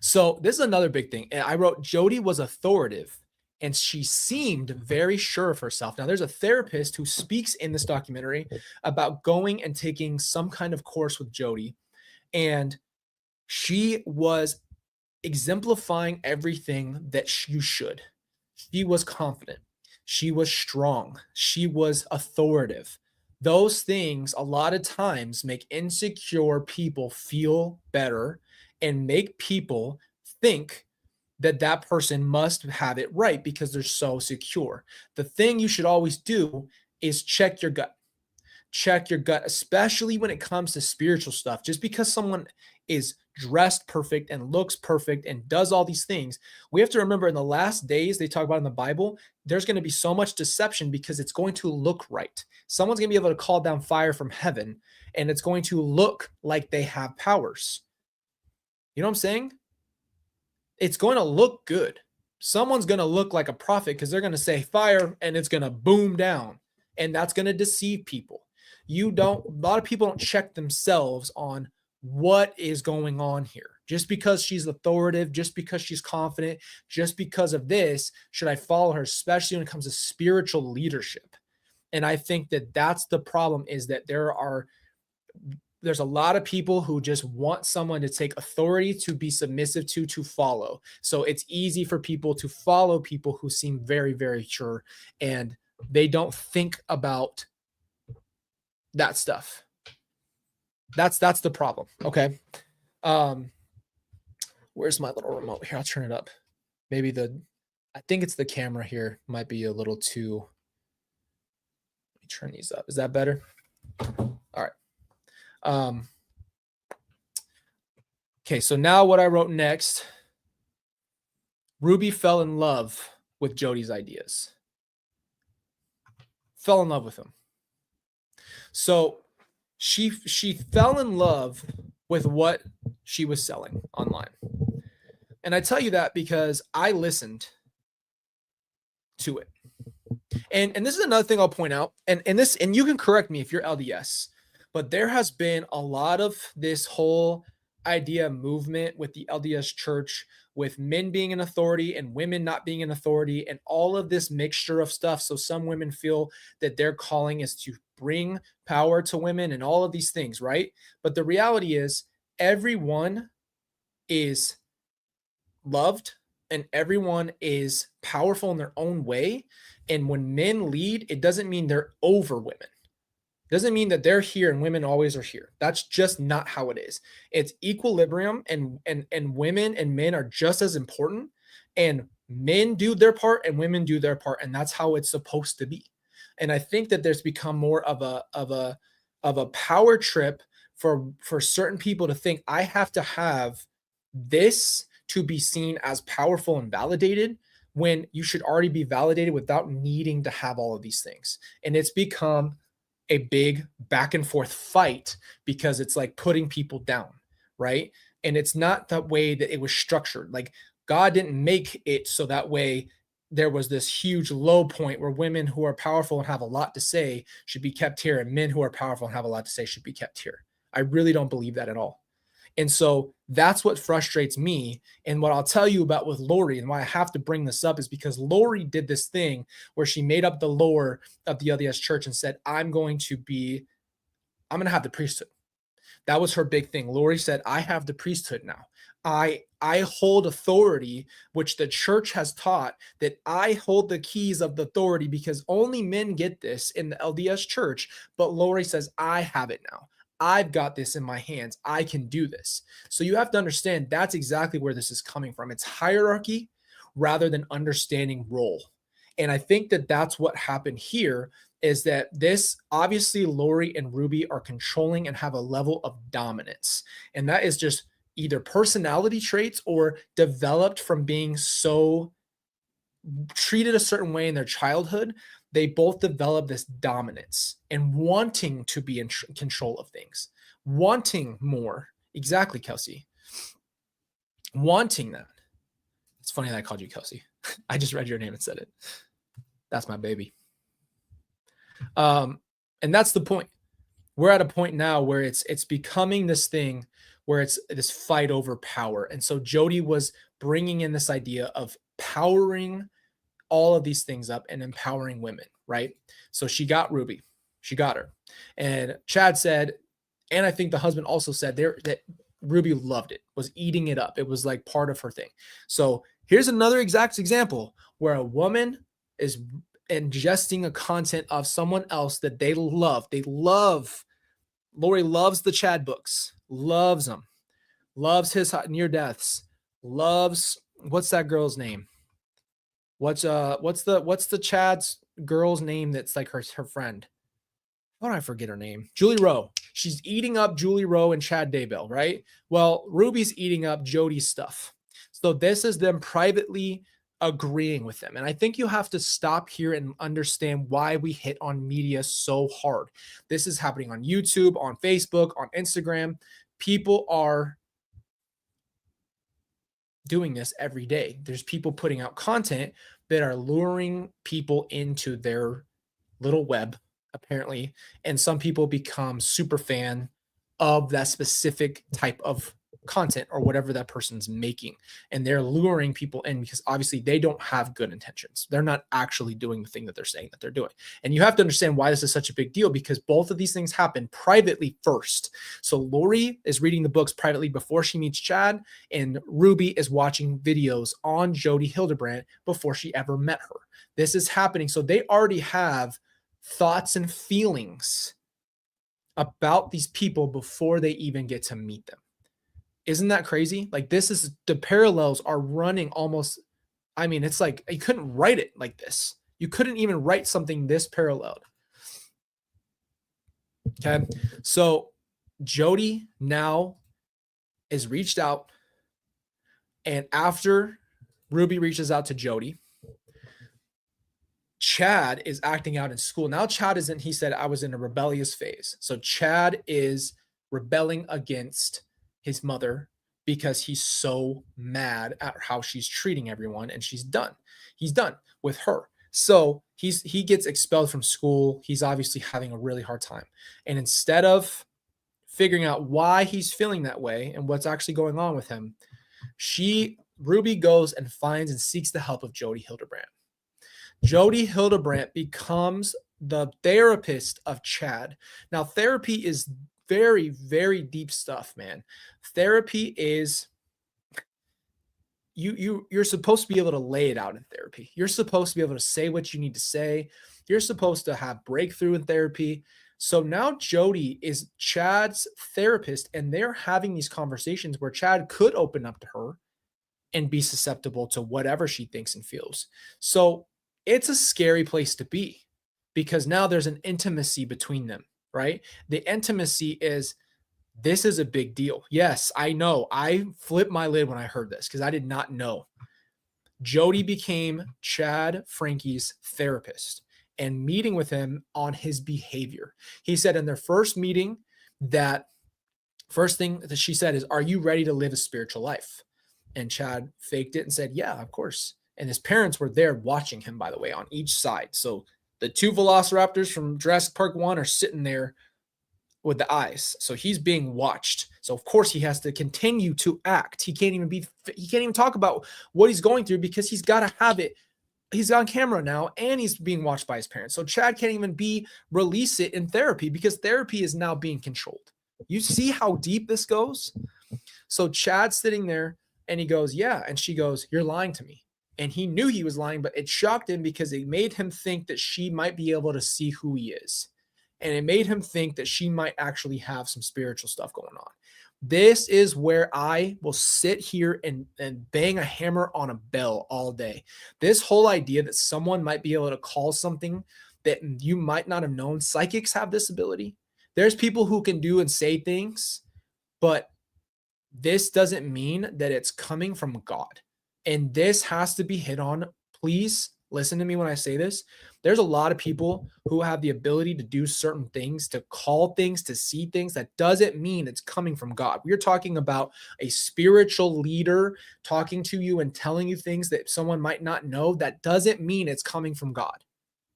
So this is another big thing. I wrote Jodi was authoritative and she seemed very sure of herself. Now, there's a therapist who speaks in this documentary about going and taking some kind of course with Jodi, and she was exemplifying everything that you should. She was confident. She was strong. She was authoritative. Those things a lot of times make insecure people feel better and make people think that that person must have it right because they're so secure. The thing you should always do is check your gut. Check your gut, especially when it comes to spiritual stuff. Just because someone is dressed perfect and looks perfect and does all these things, we have to remember in the last days, they talk about in the Bible, there's going to be so much deception because it's going to look right. Someone's going to be able to call down fire from heaven and it's going to look like they have powers. You know what I'm saying? It's going to look good. Someone's going to look like a prophet because they're going to say fire and it's going to boom down, and that's going to deceive people. A lot of people don't check themselves on what is going on here. Just because she's authoritative, just because she's confident, just because of this, should I follow her, especially when it comes to spiritual leadership? And I think that that's the problem, is that there's a lot of people who just want someone to take authority, to be submissive to follow. So it's easy for people to follow people who seem very, very sure, and they don't think about that stuff. That's the problem. Okay. Where's my little remote here? I'll turn it up. Maybe I think it's the camera here might be a little too. Let me turn these up. Is that better? All right. Okay, so now what I wrote next, Ruby fell in love with Jodi's ideas. Fell in love with him. So she fell in love with what she was selling online. And I tell you that because I listened to it. And this is another thing I'll point out, and you can correct me if you're LDS, but there has been a lot of this whole idea movement with the LDS church, with men being an authority and women not being an authority, and all of this mixture of stuff. So some women feel that their calling is to bring power to women and all of these things, right? But the reality is everyone is loved and everyone is powerful in their own way. And when men lead, it doesn't mean they're over women. It doesn't mean that they're here and women always are here. That's just not how it is. It's equilibrium, and women and men are just as important, and men do their part and women do their part, and that's how it's supposed to be. And I think that there's become more of a power trip for certain people to think I have to have this to be seen as powerful and validated, when you should already be validated without needing to have all of these things. And it's become a big back and forth fight because it's like putting people down, right? And it's not that way that it was structured. Like, God didn't make it so that way there was this huge low point where women who are powerful and have a lot to say should be kept here, and men who are powerful and have a lot to say should be kept here. I really don't believe that at all. And so that's what frustrates me. And what I'll tell you about with Lori, and why I have to bring this up, is because Lori did this thing where she made up the lore of the LDS church and said, I'm going to have the priesthood. That was her big thing. Lori said, I have the priesthood now. I hold authority, which the church has taught that I hold the keys of the authority because only men get this in the LDS church. But Lori says, I have it now. I've got this in my hands. I can do this. So you have to understand that's exactly where this is coming from. It's hierarchy rather than understanding role. And I think that that's what happened here, is that this, obviously Lori and Ruby are controlling and have a level of dominance. And that is just either personality traits or developed from being so treated a certain way in their childhood. They both develop this dominance and wanting to be in control of things, wanting more. Exactly, Kelsey. Wanting that. It's funny that I called you Kelsey. I just read your name and said it. That's my baby. And that's the point. We're at a point now where it's becoming this thing where it's this fight over power. And so Jodi was bringing in this idea of powering all of these things up and empowering women, right? So she got Ruby. She got her. And Chad said, and I think the husband also said there that Ruby loved it, was eating it up. It was like part of her thing. So here's another exact example where a woman is ingesting a content of someone else that they love. They love. Lori loves the Chad books, loves them, loves his near deaths, loves what's that girl's name? What's the Chad's girl's name that's like her friend? Why do I forget her name? Julie Rowe. She's eating up Julie Rowe and Chad Daybell, right? Well, Ruby's eating up Jodi's stuff. So this is them privately agreeing with them. And I think you have to stop here and understand why we hit on media so hard. This is happening on YouTube, on Facebook, on Instagram. People are doing this every day. There's people putting out content that are luring people into their little web, apparently, and some people become super fan of that specific type of content or whatever that person's making, and they're luring people in because obviously they don't have good intentions. They're not actually doing the thing that they're saying that they're doing. And you have to understand why this is such a big deal, because both of these things happen privately first. So Lori is reading the books privately before she meets Chad, and Ruby is watching videos on Jodi Hildebrandt before she ever met her. This is happening. So they already have thoughts and feelings about these people before they even get to meet them. Isn't that crazy? Like, this is, the parallels are running almost, I mean, it's like you couldn't write it like this. You couldn't even write something this paralleled. Okay. So Jodi now is reached out, and after Ruby reaches out to Jodi, Chad is acting out in school. Now Chad isn't, he said, I was in a rebellious phase. So Chad is rebelling against his mother because he's so mad at how she's treating everyone, and she's done. He's done with her. So he gets expelled from school. He's obviously having a really hard time. And instead of figuring out why he's feeling that way and what's actually going on with him, Ruby goes and finds and seeks the help of Jodi Hildebrandt. Jodi Hildebrandt becomes the therapist of Chad. Now, therapy is very, very deep stuff, man. Therapy is, you're supposed to be able to lay it out in therapy. You're supposed to be able to say what you need to say. You're supposed to have breakthrough in therapy. So now Jodi is Chad's therapist, and they're having these conversations where Chad could open up to her and be susceptible to whatever she thinks and feels. So it's a scary place to be, because now there's an intimacy between them, right? The intimacy is, this is a big deal. Yes, I know. I flipped my lid when I heard this because I did not know. Jodi became Chad Frankie's therapist and meeting with him on his behavior. He said in their first meeting that first thing that she said is, are you ready to live a spiritual life? And Chad faked it and said, yeah, of course. And his parents were there watching him, by the way, on each side. So the two velociraptors from Jurassic Park 1 are sitting there with the eyes. So he's being watched. So of course he has to continue to act. He can't even talk about what he's going through because he's got to have it. He's on camera now, and he's being watched by his parents. So Chad can't even release it in therapy because therapy is now being controlled. You see how deep this goes? So Chad's sitting there and he goes, yeah. And she goes, you're lying to me. And he knew he was lying, but it shocked him because it made him think that she might be able to see who he is. And it made him think that she might actually have some spiritual stuff going on. This is where I will sit here and bang a hammer on a bell all day. This whole idea that someone might be able to call something that you might not have known. Psychics have this ability. There's people who can do and say things, but this doesn't mean that it's coming from God. And this has to be hit on. Please listen to me when I say this. There's a lot of people who have the ability to do certain things, to call things, to see things. That doesn't mean it's coming from God. We're talking about a spiritual leader talking to you and telling you things that someone might not know. That doesn't mean it's coming from God.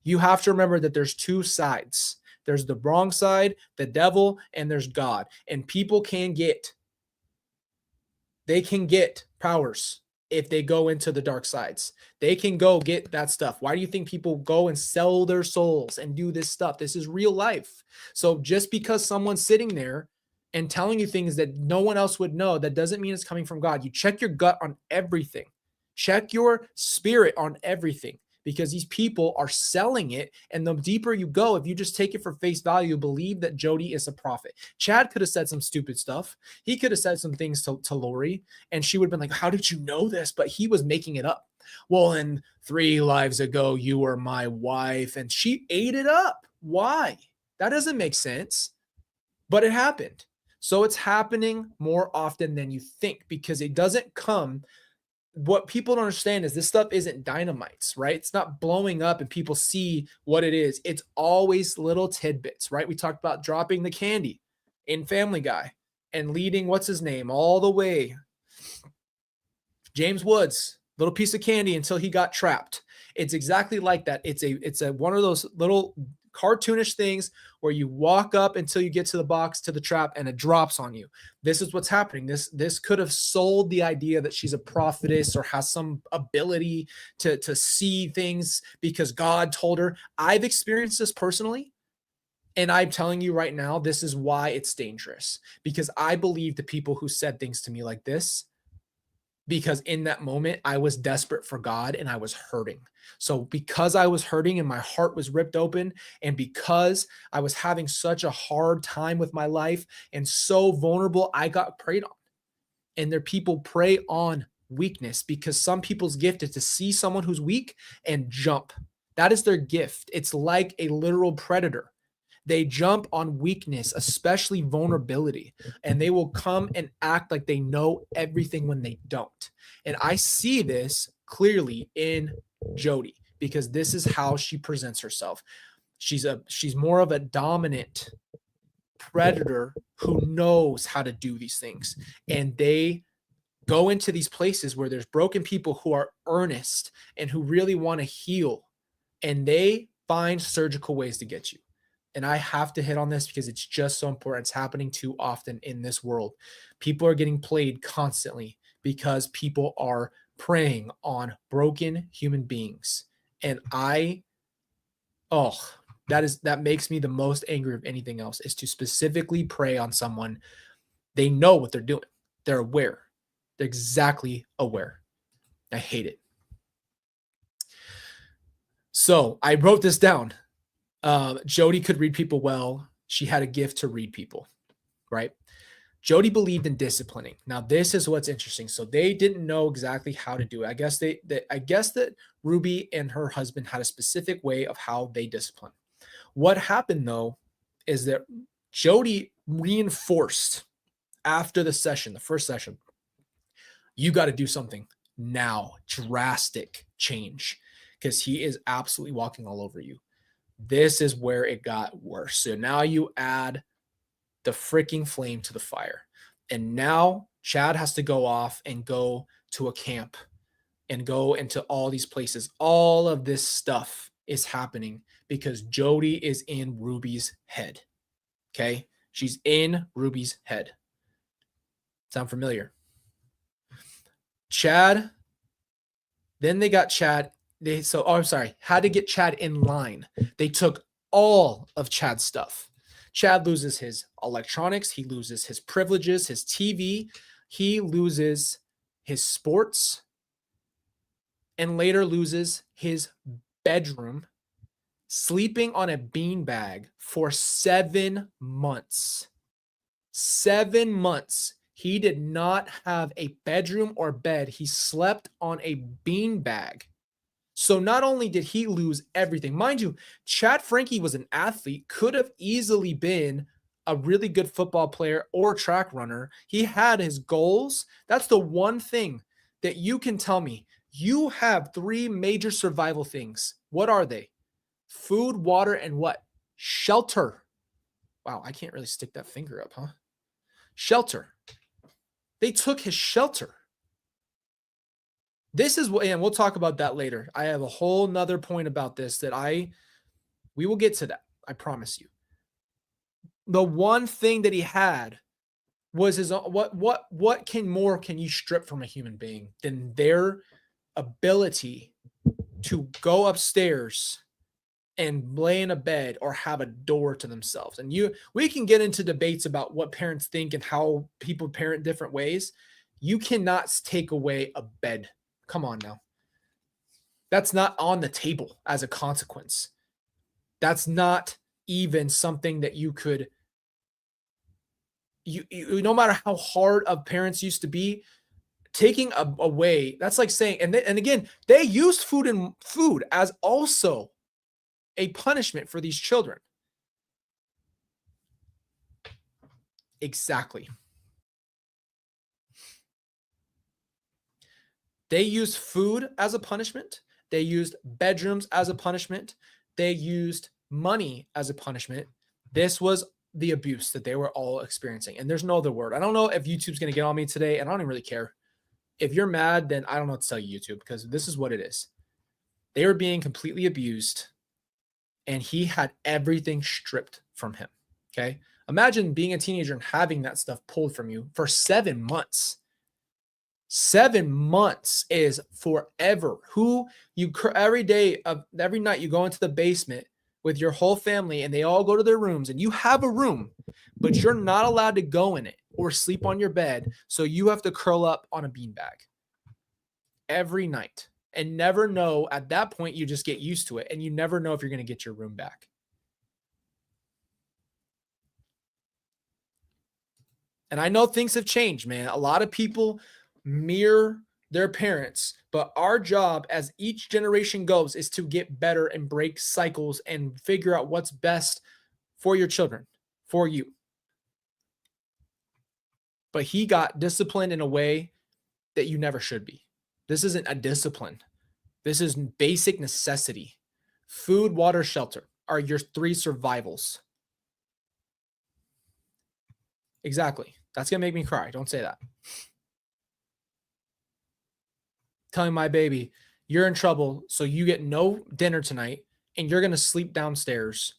You have to remember that there's two sides. There's the wrong side, the devil, and there's God. And people can get powers if they go into the dark sides. They can go get that stuff. Why do you think people go and sell their souls and do this stuff? This is real life. So just because someone's sitting there and telling you things that no one else would know, that doesn't mean it's coming from God. You check your gut on everything. Check your spirit on everything, because these people are selling it. And the deeper you go, if you just take it for face value, believe that Jodi is a prophet. Chad could have said some stupid stuff. He could have said some things to Lori, and she would have been like, how did you know this? But he was making it up. Well, and 3 lives ago, you were my wife. And she ate it up. Why? That doesn't make sense. But it happened. So it's happening more often than you think, because it doesn't come. What people don't understand is this stuff isn't dynamites, right? It's not blowing up and people see what it is. It's always little tidbits, right? We talked about dropping the candy in Family Guy and leading, what's his name, all the way. James Woods, little piece of candy until he got trapped. It's exactly like that. It's a one of those little cartoonish things where you walk up until you get to the box, to the trap, and it drops on you. This is what's happening. This could have sold the idea that she's a prophetess or has some ability to see things because God told her. I've experienced this personally, and I'm telling you right now, this is why it's dangerous, because I believe the people who said things to me like this, because in that moment I was desperate for God and I was hurting. So because I was hurting and my heart was ripped open, and because I was having such a hard time with my life and so vulnerable, I got preyed on. And there people prey on weakness, because some people's gift is to see someone who's weak and jump. That is their gift. It's like a literal predator. They jump on weakness, especially vulnerability, and they will come and act like they know everything when they don't. And I see this clearly in Jodi, because this is how she presents herself. She's more of a dominant predator who knows how to do these things. And they go into these places where there's broken people who are earnest and who really want to heal, and they find surgical ways to get you. And I have to hit on this because it's just so important. It's happening too often in this world. People are getting played constantly because people are preying on broken human beings. And that makes me the most angry of anything else, is to specifically prey on someone. They know what they're doing. They're aware. They're exactly aware. I hate it. So I wrote this down. Jodi could read people well. She had a gift to read people, right? Jodi believed in disciplining. Now, this is what's interesting. So they didn't know exactly how to do it. I guess that Ruby and her husband had a specific way of how they discipline. What happened, though, is that Jodi reinforced after the first session, you got to do something now, drastic change, because he is absolutely walking all over you. This is where it got worse. So now you add the freaking flame to the fire. And now Chad has to go off and go to a camp and go into all these places. All of this stuff is happening because Jodi is in Ruby's head. Okay? She's in Ruby's head. Sound familiar? Chad. Then they got Chad. Had to get Chad in line. They took all of Chad's stuff. Chad loses his electronics. He loses his privileges, his TV. He loses his sports, and later loses his bedroom, sleeping on a beanbag for 7 months. 7 months. He did not have a bedroom or bed. He slept on a beanbag. So not only did he lose everything, mind you, Chad Frankie was an athlete, could have easily been a really good football player or track runner. He had his goals. That's the one thing that you can tell me. You have 3 major survival things. What are they? Food, water, and what? Shelter. Wow, I can't really stick that finger up, huh? Shelter. They took his shelter. This is what, and we'll talk about that later. I have a whole nother point about this that we will get to that. I promise you. The one thing that he had was his own, what can you strip from a human being than their ability to go upstairs and lay in a bed or have a door to themselves. And we can get into debates about what parents think and how people parent different ways. You cannot take away a bed. Come on now. That's not on the table as a consequence. That's not even something that you could no matter how hard of parents used to be, taking away, that's like saying, and again, they used food as also a punishment for these children. Exactly. They used food as a punishment. They used bedrooms as a punishment. They used money as a punishment. This was the abuse that they were all experiencing. And there's no other word. I don't know if YouTube's going to get on me today, and I don't even really care. If you're mad, then I don't know what to tell you, YouTube, because this is what it is. They were being completely abused, and he had everything stripped from him. Okay. Imagine being a teenager and having that stuff pulled from you for 7 months. 7 months is forever. Every night you go into the basement with your whole family and they all go to their rooms and you have a room, but you're not allowed to go in it or sleep on your bed. So you have to curl up on a beanbag every night and never know. At that point, you just get used to it and you never know if you're going to get your room back. And I know things have changed, man. A lot of people mirror their parents, but our job as each generation goes is to get better and break cycles and figure out what's best for your children, for you. But he got disciplined in a way that you never should be. This isn't a discipline. This is basic necessity. Food, water, shelter are your 3 survivals. Exactly. That's going to make me cry. Don't say that. Telling my baby, you're in trouble, so you get no dinner tonight, and you're going to sleep downstairs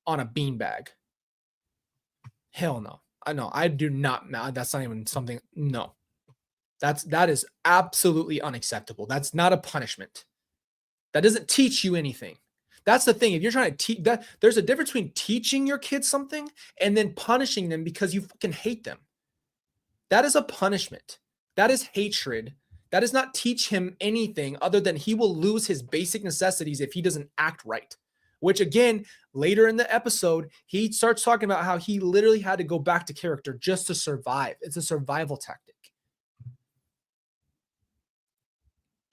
on a beanbag. Hell no. I know. I do not. That's not even something. No. That is absolutely unacceptable. That's not a punishment. That doesn't teach you anything. That's the thing. If you're trying to teach that, there's a difference between teaching your kids something and then punishing them because you fucking hate them. That is a punishment. That is hatred. That does not teach him anything other than he will lose his basic necessities if he doesn't act right. Which again, later in the episode, he starts talking about how he literally had to go back to character just to survive. It's a survival tactic.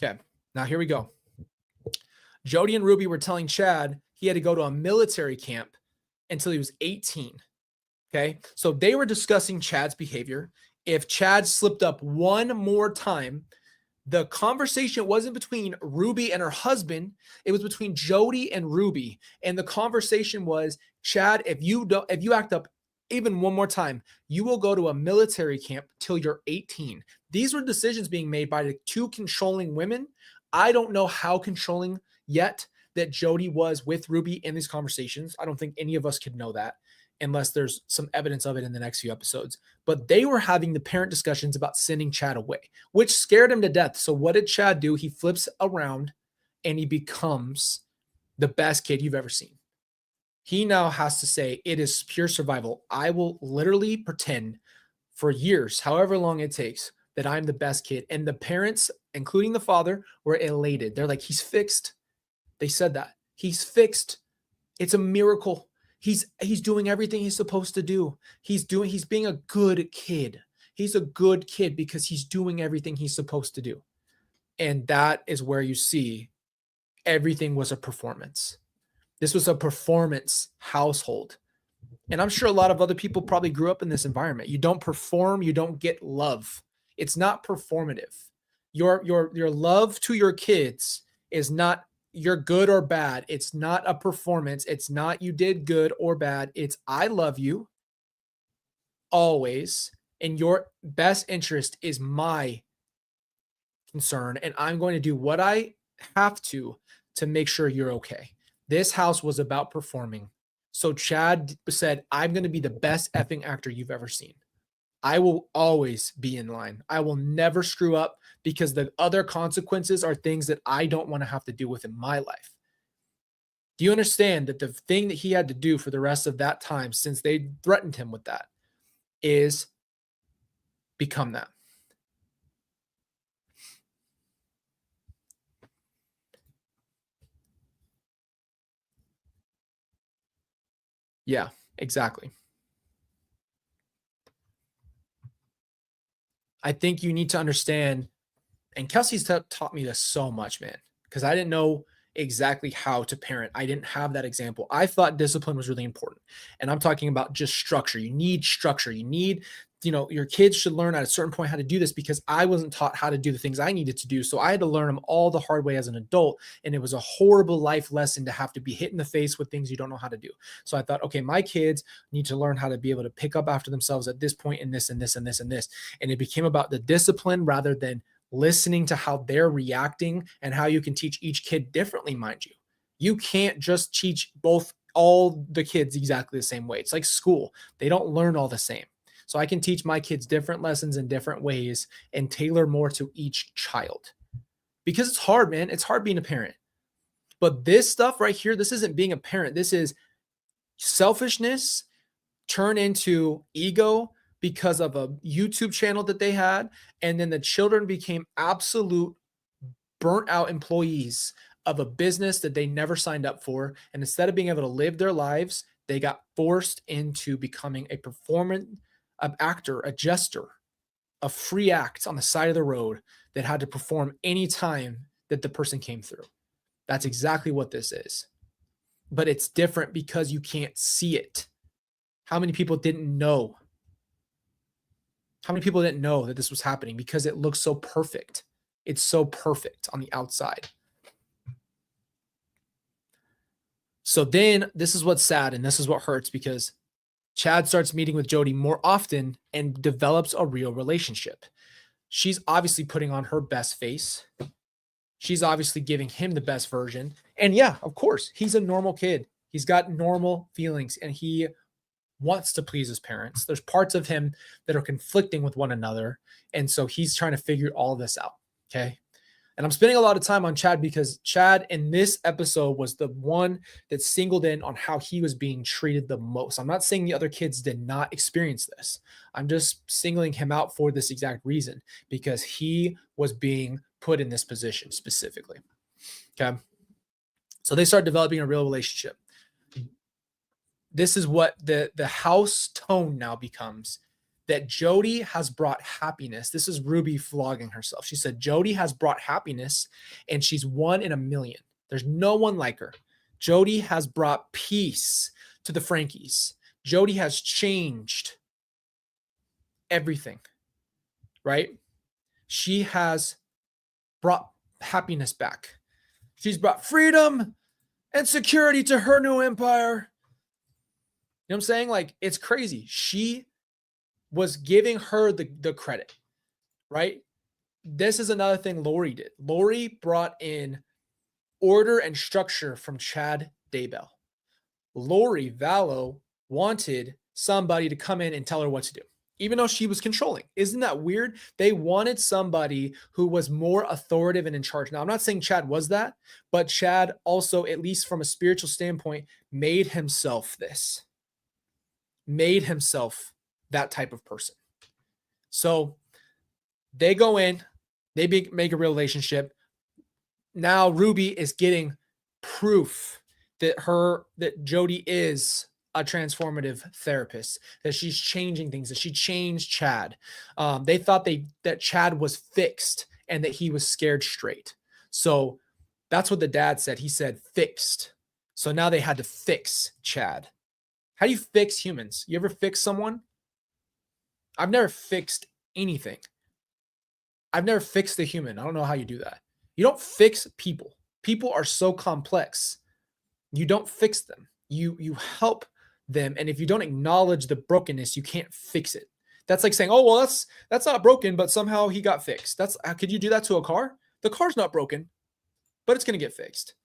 Okay, now here we go. Jodi and Ruby were telling Chad he had to go to a military camp until he was 18. Okay, so they were discussing Chad's behavior. If Chad slipped up one more time, the conversation wasn't between Ruby and her husband. It was between Jodi and Ruby. And the conversation was, Chad, if you act up even one more time, you will go to a military camp till you're 18. These were decisions being made by the 2 controlling women. I don't know how controlling yet that Jodi was with Ruby in these conversations. I don't think any of us could know that unless there's some evidence of it in the next few episodes. But they were having the parent discussions about sending Chad away, which scared him to death. So what did Chad do? He flips around and he becomes the best kid you've ever seen. He now has to say, it is pure survival. I will literally pretend for years, however long it takes, that I'm the best kid. And the parents, including the father, were elated. They're like, he's fixed. They said that. He's fixed. It's a miracle. He's doing everything he's supposed to do. He's being a good kid. He's a good kid because he's doing everything he's supposed to do. And that is where you see everything was a performance. This was a performance household. And I'm sure a lot of other people probably grew up in this environment. You don't perform, you don't get love. It's not performative. Your love to your kids is not you're good or bad. It's not a performance. It's not you did good or bad. It's I love you always. And your best interest is my concern. And I'm going to do what I have to make sure you're okay. This house was about performing. So Chad said, I'm going to be the best effing actor you've ever seen. I will always be in line. I will never screw up because the other consequences are things that I don't want to have to deal with in my life. Do you understand that the thing that he had to do for the rest of that time, since they threatened him with that, is become that? Yeah, exactly. I think you need to understand, and Kelsey's taught me this so much, man, because I didn't know exactly how to parent. I didn't have that example. I thought discipline was really important. And I'm talking about just structure. You need structure. You need, your kids should learn at a certain point how to do this, because I wasn't taught how to do the things I needed to do. So I had to learn them all the hard way as an adult. And it was a horrible life lesson to have to be hit in the face with things you don't know how to do. So I thought, okay, my kids need to learn how to be able to pick up after themselves at this point in this and this and this and this. And it became about the discipline rather than listening to how they're reacting and how you can teach each kid differently, mind you. You can't just teach all the kids exactly the same way. It's like school. They don't learn all the same. So I can teach my kids different lessons in different ways and tailor more to each child. Because it's hard, man. It's hard being a parent. But this stuff right here, this isn't being a parent. This is selfishness turn into ego because of a YouTube channel that they had. And then the children became absolute burnt out employees of a business that they never signed up for. And instead of being able to live their lives, they got forced into becoming a performance, an actor, a jester, a free act on the side of the road that had to perform any time that the person came through. That's exactly what this is. But it's different because you can't see it. How many people didn't know? How many people didn't know that this was happening? Because it looks so perfect. It's so perfect on the outside. So then this is what's sad and this is what hurts, because Chad starts meeting with Jodi more often and develops a real relationship. She's obviously putting on her best face. She's obviously giving him the best version. And yeah, of course, he's a normal kid. He's got normal feelings and he wants to please his parents. There's parts of him that are conflicting with one another. And so he's trying to figure all this out. Okay. And I'm spending a lot of time on Chad because Chad in this episode was the one that singled in on how he was being treated the most. I'm not saying the other kids did not experience this. I'm just singling him out for this exact reason, because he was being put in this position specifically. Okay. So they start developing a real relationship. This is what the house tone now becomes, that Jodi has brought happiness. This is Ruby flogging herself. She said, Jodi has brought happiness and she's 1 in a million. There's no one like her. Jodi has brought peace to the Frankies. Jodi has changed everything, right? She has brought happiness back. She's brought freedom and security to her new empire. You know what I'm saying? Like, it's crazy. She was giving her the credit, right? This is another thing Lori did. Lori brought in order and structure from Chad Daybell. Lori Vallow wanted somebody to come in and tell her what to do, even though she was controlling. Isn't that weird? They wanted somebody who was more authoritative and in charge. Now, I'm not saying Chad was that, but Chad also, at least from a spiritual standpoint, made himself that type of person. So they go in, they make a relationship. Now Ruby is getting proof that Jodi is a transformative therapist, that she's changing things, that she changed Chad. They thought that Chad was fixed and that he was scared straight. So that's what the dad said. He said fixed. So now they had to fix Chad. How do you fix humans? You ever fix someone? I've never fixed anything. I've never fixed a human. I don't know how you do that. You don't fix people. People are so complex. You don't fix them. You help them. And if you don't acknowledge the brokenness, you can't fix it. That's like saying, oh, well, that's not broken, but somehow he got fixed. Could you do that to a car? The car's not broken, but it's going to get fixed.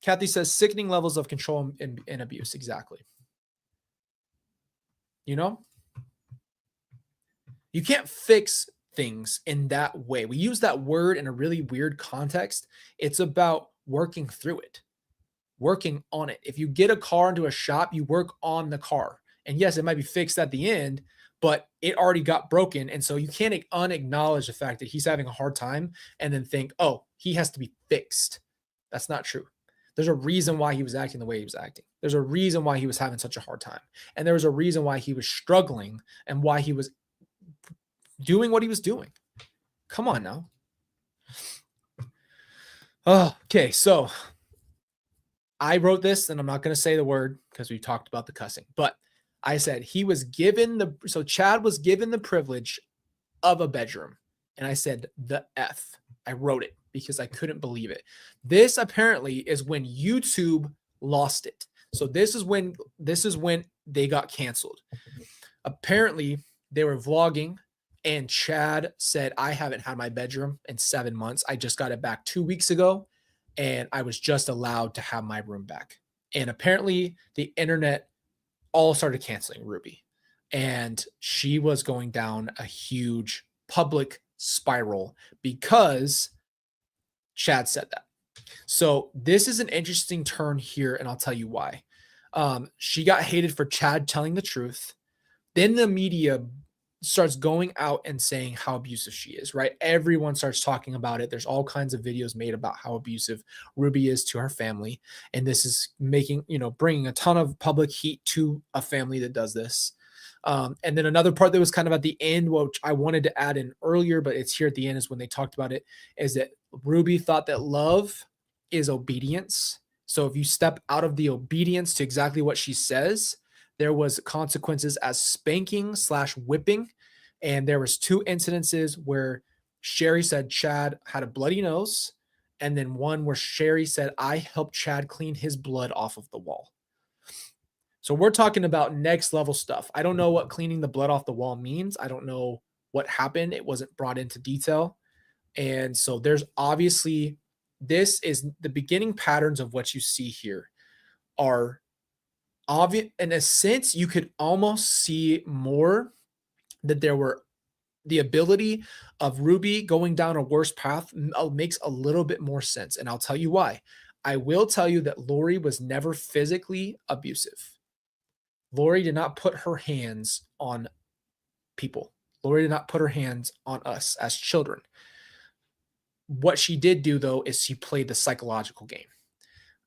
Kathy says sickening levels of control and abuse. Exactly. You know? You can't fix things in that way. We use that word in a really weird context. It's about working through it, working on it. If you get a car into a shop, you work on the car. And yes, it might be fixed at the end, but it already got broken. And so you can't unacknowledge the fact that he's having a hard time and then think, oh, he has to be fixed. That's not true. There's a reason why he was acting the way he was acting. There's a reason why he was having such a hard time. And there was a reason why he was struggling and why he was doing what he was doing. Come on now. Oh, okay, so I wrote this, and I'm not going to say the word because we talked about the cussing, but I said so Chad was given the privilege of a bedroom. And I said the F. I wrote it because I couldn't believe it. This apparently is when YouTube lost it. So this is when they got canceled. Apparently, they were vlogging and Chad said, I haven't had my bedroom in 7 months. I just got it back 2 weeks ago, and I was just allowed to have my room back. And apparently the internet all started canceling Ruby, and she was going down a huge public spiral because Chad said that. So this is an interesting turn here, and I'll tell you why. She got hated for Chad telling the truth. Then the media starts going out and saying how abusive she is, right? Everyone starts talking about it. There's all kinds of videos made about how abusive Ruby is to her family. And this is bringing a ton of public heat to a family that does this. And then another part that was kind of at the end, which I wanted to add in earlier, but it's here at the end, is when they talked about it, is that Ruby thought that love is obedience. So if you step out of the obedience to exactly what she says, there was consequences as spanking/whipping. And there was 2 incidences where Sherry said Chad had a bloody nose. And then one where Sherry said, I helped Chad clean his blood off of the wall. So we're talking about next level stuff. I don't know what cleaning the blood off the wall means. I don't know what happened. It wasn't brought into detail. And so there's obviously, this is the beginning patterns of what you see here are obvious. In a sense, you could almost see more that there were the ability of Ruby going down a worse path makes a little bit more sense. And I'll tell you why. I will tell you that Lori was never physically abusive. Lori did not put her hands on people. Lori did not put her hands on us as children. What she did do, though, is she played the psychological game.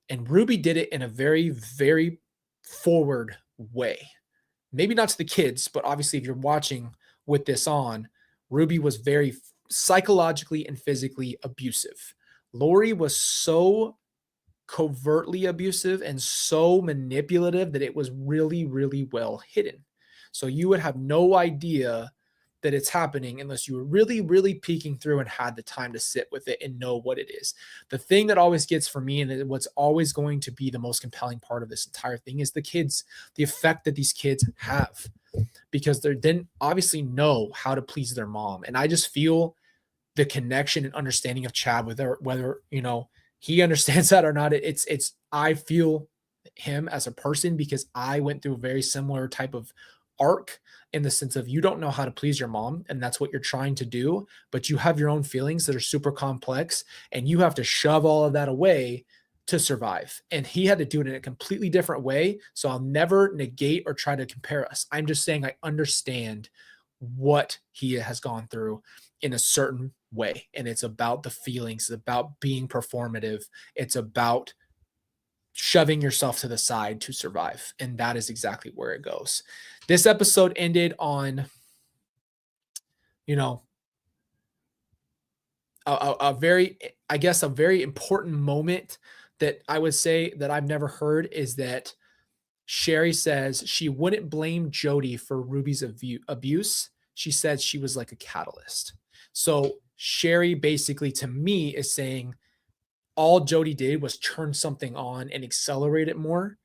And Ruby did it in a very, very forward way. Maybe not to the kids, but obviously if you're watching with this on, Ruby was very psychologically and physically abusive. Lori was so covertly abusive and so manipulative that it was really, really well hidden. So you would have no idea that it's happening unless you were really, really peeking through and had the time to sit with it and know what it is. The thing that always gets for me, and what's always going to be the most compelling part of this entire thing, is the kids, the effect that these kids have, because they didn't obviously know how to please their mom. And I just feel the connection and understanding of Chad with her, whether, he understands that or not. I feel him as a person because I went through a very similar type of arc, in the sense of you don't know how to please your mom, and that's what you're trying to do, but you have your own feelings that are super complex, and you have to shove all of that away to survive. And he had to do it in a completely different way. So I'll never negate or try to compare us. I'm just saying I understand what he has gone through in a certain way. And it's about the feelings, it's about being performative, it's about shoving yourself to the side to survive. And that is exactly where it goes. This episode ended on, a very important moment that I would say that I've never heard, is that Sherry says she wouldn't blame Jodi for Ruby's abuse. She said she was like a catalyst. So Sherry basically, to me, is saying all Jodi did was turn something on and accelerate it more.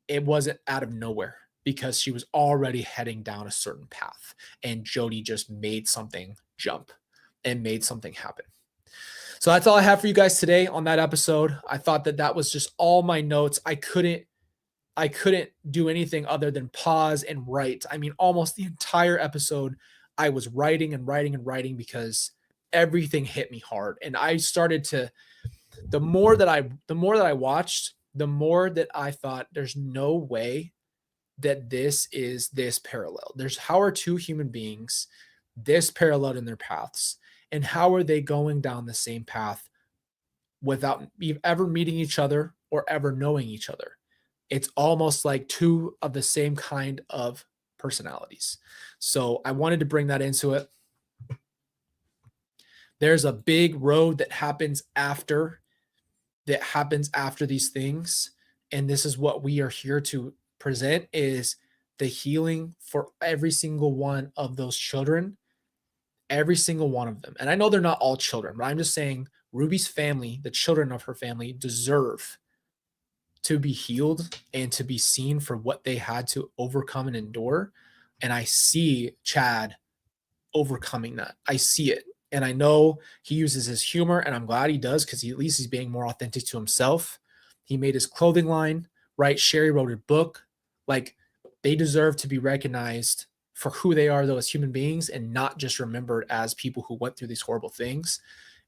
It wasn't out of nowhere, because she was already heading down a certain path, and Jodi just made something jump and made something happen. So that's all I have for you guys today on that episode. I thought that was just all my notes. I couldn't do anything other than pause and write. I mean, almost the entire episode I was writing and writing and writing because everything hit me hard. And I started to, the more that I watched, the more that I thought there's no way that this is this parallel. There's, how are two human beings this parallel in their paths? And how are they going down the same path without ever meeting each other or ever knowing each other? It's almost like two of the same kind of personalities. So I wanted to bring that into it. There's a big road that happens after these things, and this is what we are here to present, is the healing for every single one of those children, every single one of them. And I know they're not all children, but I'm just saying Ruby's family, the children of her family, deserve to be healed and to be seen for what they had to overcome and endure. And I see Chad overcoming that. I see it. And I know he uses his humor, and I'm glad he does, because at least he's being more authentic to himself. He made his clothing line, right? Sherry wrote a book. Like, they deserve to be recognized for who they are, though, as human beings, and not just remembered as people who went through these horrible things.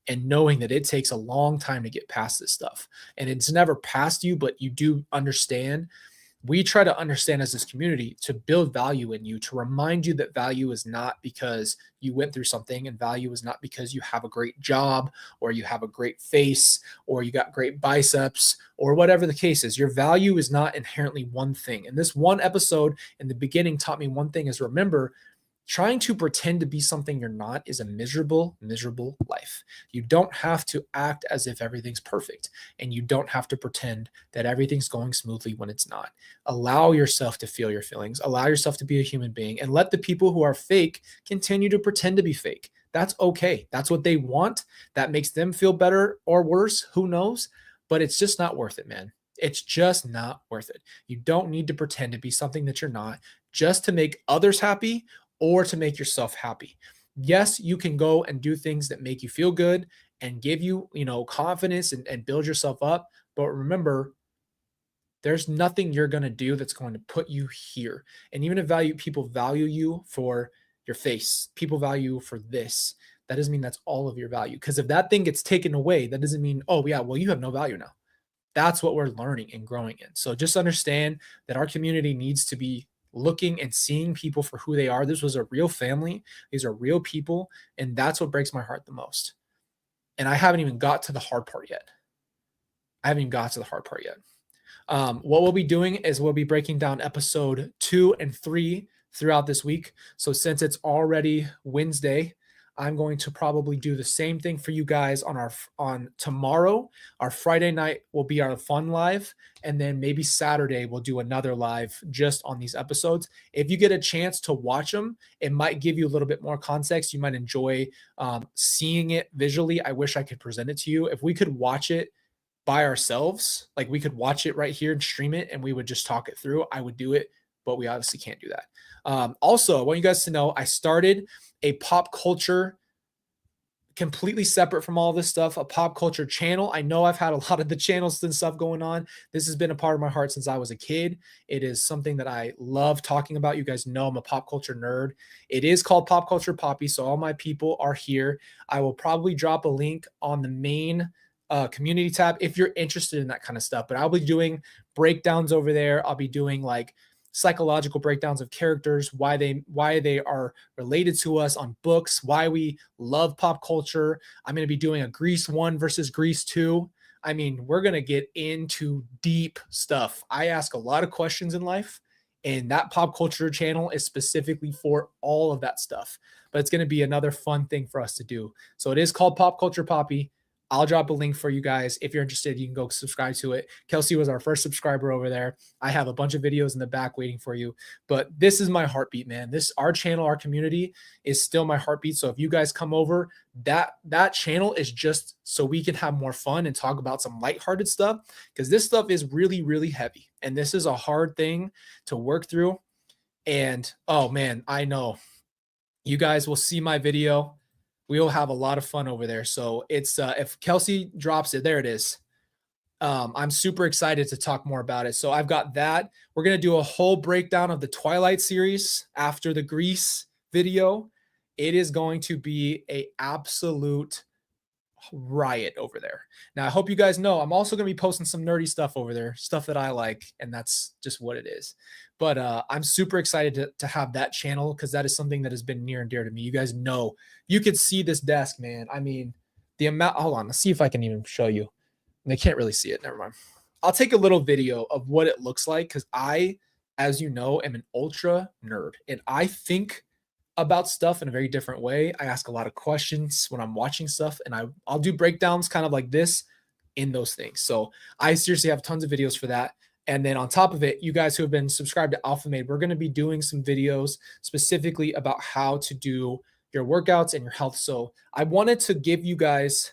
And knowing that it takes a long time to get past this stuff. And it's never past you, but you do understand. We try to understand as this community to build value in you, to remind you that value is not because you went through something, and value is not because you have a great job or you have a great face or you got great biceps or whatever the case is. Your value is not inherently one thing. And this one episode in the beginning taught me one thing, is remember, trying to pretend to be something you're not is a miserable, miserable life. You don't have to act as if everything's perfect, and you don't have to pretend that everything's going smoothly when it's not. Allow yourself to feel your feelings, allow yourself to be a human being, and let the people who are fake continue to pretend to be fake. That's okay. That's what they want. That makes them feel better or worse. Who knows? But it's just not worth it, man. It's just not worth it. You don't need to pretend to be something that you're not just to make others happy or to make yourself happy. Yes, you can go and do things that make you feel good and give you, confidence and build yourself up. But remember, there's nothing you're going to do that's going to put you here. And even if people value you for your face, people value you for this, that doesn't mean that's all of your value. Because if that thing gets taken away, that doesn't mean, oh yeah, well, you have no value now. That's what we're learning and growing in. So just understand that our community needs to be looking and seeing people for who they are. This was a real family. These are real people. And that's what breaks my heart the most. And I haven't even got to the hard part yet. What we'll be doing is we'll be breaking down episode 2 and 3 throughout this week. So since it's already Wednesday, I'm going to probably do the same thing for you guys on tomorrow. Our Friday night will be our fun live, and then maybe Saturday we'll do another live just on these episodes. If you get a chance to watch them, it might give you a little bit more context. You might enjoy seeing it visually. I wish I could present it to you. If we could watch it by ourselves, like we could watch it right here and stream it, and we would just talk it through, I would do it, but we obviously can't do that. Also, I want you guys to know I started a pop culture, completely separate from all this stuff, a pop culture channel. I know I've had a lot of the channels and stuff going on. This has been a part of my heart since I was a kid. It is something that I love talking about. You guys know I'm a pop culture nerd. It is called Pop Culture Poppy, so all my people are here. I will probably drop a link on the main community tab if you're interested in that kind of stuff, but I'll be doing breakdowns over there. I'll be doing like psychological breakdowns of characters, why they are related to us on books, why we love pop culture. I'm going to be doing a Grease 1 versus Grease 2. I mean, we're going to get into deep stuff. I ask a lot of questions in life, and that pop culture channel is specifically for all of that stuff. But it's going to be another fun thing for us to do. So it is called Pop Culture Poppy. I'll drop a link for you guys. If you're interested, you can go subscribe to it. Kelsey was our first subscriber over there. I have a bunch of videos in the back waiting for you. But this is my heartbeat, man. Our channel, our community is still my heartbeat. So if you guys come over, that channel is just so we can have more fun and talk about some lighthearted stuff, because this stuff is really, really heavy. And this is a hard thing to work through. And oh man, I know you guys will see my video. We will have a lot of fun over there. So it's if Kelsey drops it, there it is. I'm super excited to talk more about it. So I've got that. We're going to do a whole breakdown of the Twilight series after the Grease video. It is going to be a absolute riot over there. Now, I hope you guys know I'm also going to be posting some nerdy stuff over there, stuff that I like, and that's just what it is. But I'm super excited to have that channel because that is something that has been near and dear to me. You guys know, you could see this desk, man. I mean, the amount, hold on, let's see if I can even show you. They can't really see it. Never mind. I'll take a little video of what it looks like because I, as you know, am an ultra nerd and I think about stuff in a very different way. I ask a lot of questions when I'm watching stuff, and I'll do breakdowns kind of like this in those things. So I seriously have tons of videos for that. And then on top of it, you guys who have been subscribed to AlphaMade, we're going to be doing some videos specifically about how to do your workouts and your health. So I wanted to give you guys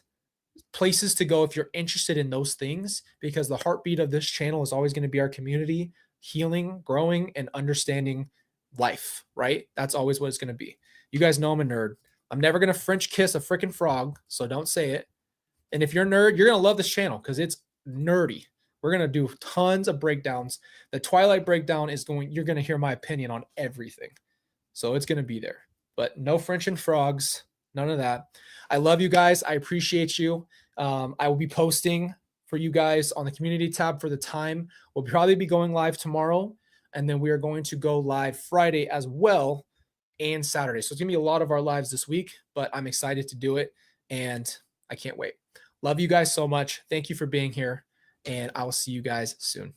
places to go if you're interested in those things, because the heartbeat of this channel is always going to be our community, healing, growing, and understanding life, right? That's always what it's going to be. You guys know I'm a nerd. I'm never going to French kiss a freaking frog, so don't say it. And if you're a nerd, you're going to love this channel because it's nerdy. We're going to do tons of breakdowns. The Twilight breakdown is you're going to hear my opinion on everything. So it's going to be there. But no French and frogs, none of that. I love you guys. I appreciate you. I will be posting for you guys on the community tab for the time. We'll probably be going live tomorrow. And then we are going to go live Friday as well and Saturday. So it's going to be a lot of our lives this week, but I'm excited to do it. And I can't wait. Love you guys so much. Thank you for being here. And I will see you guys soon.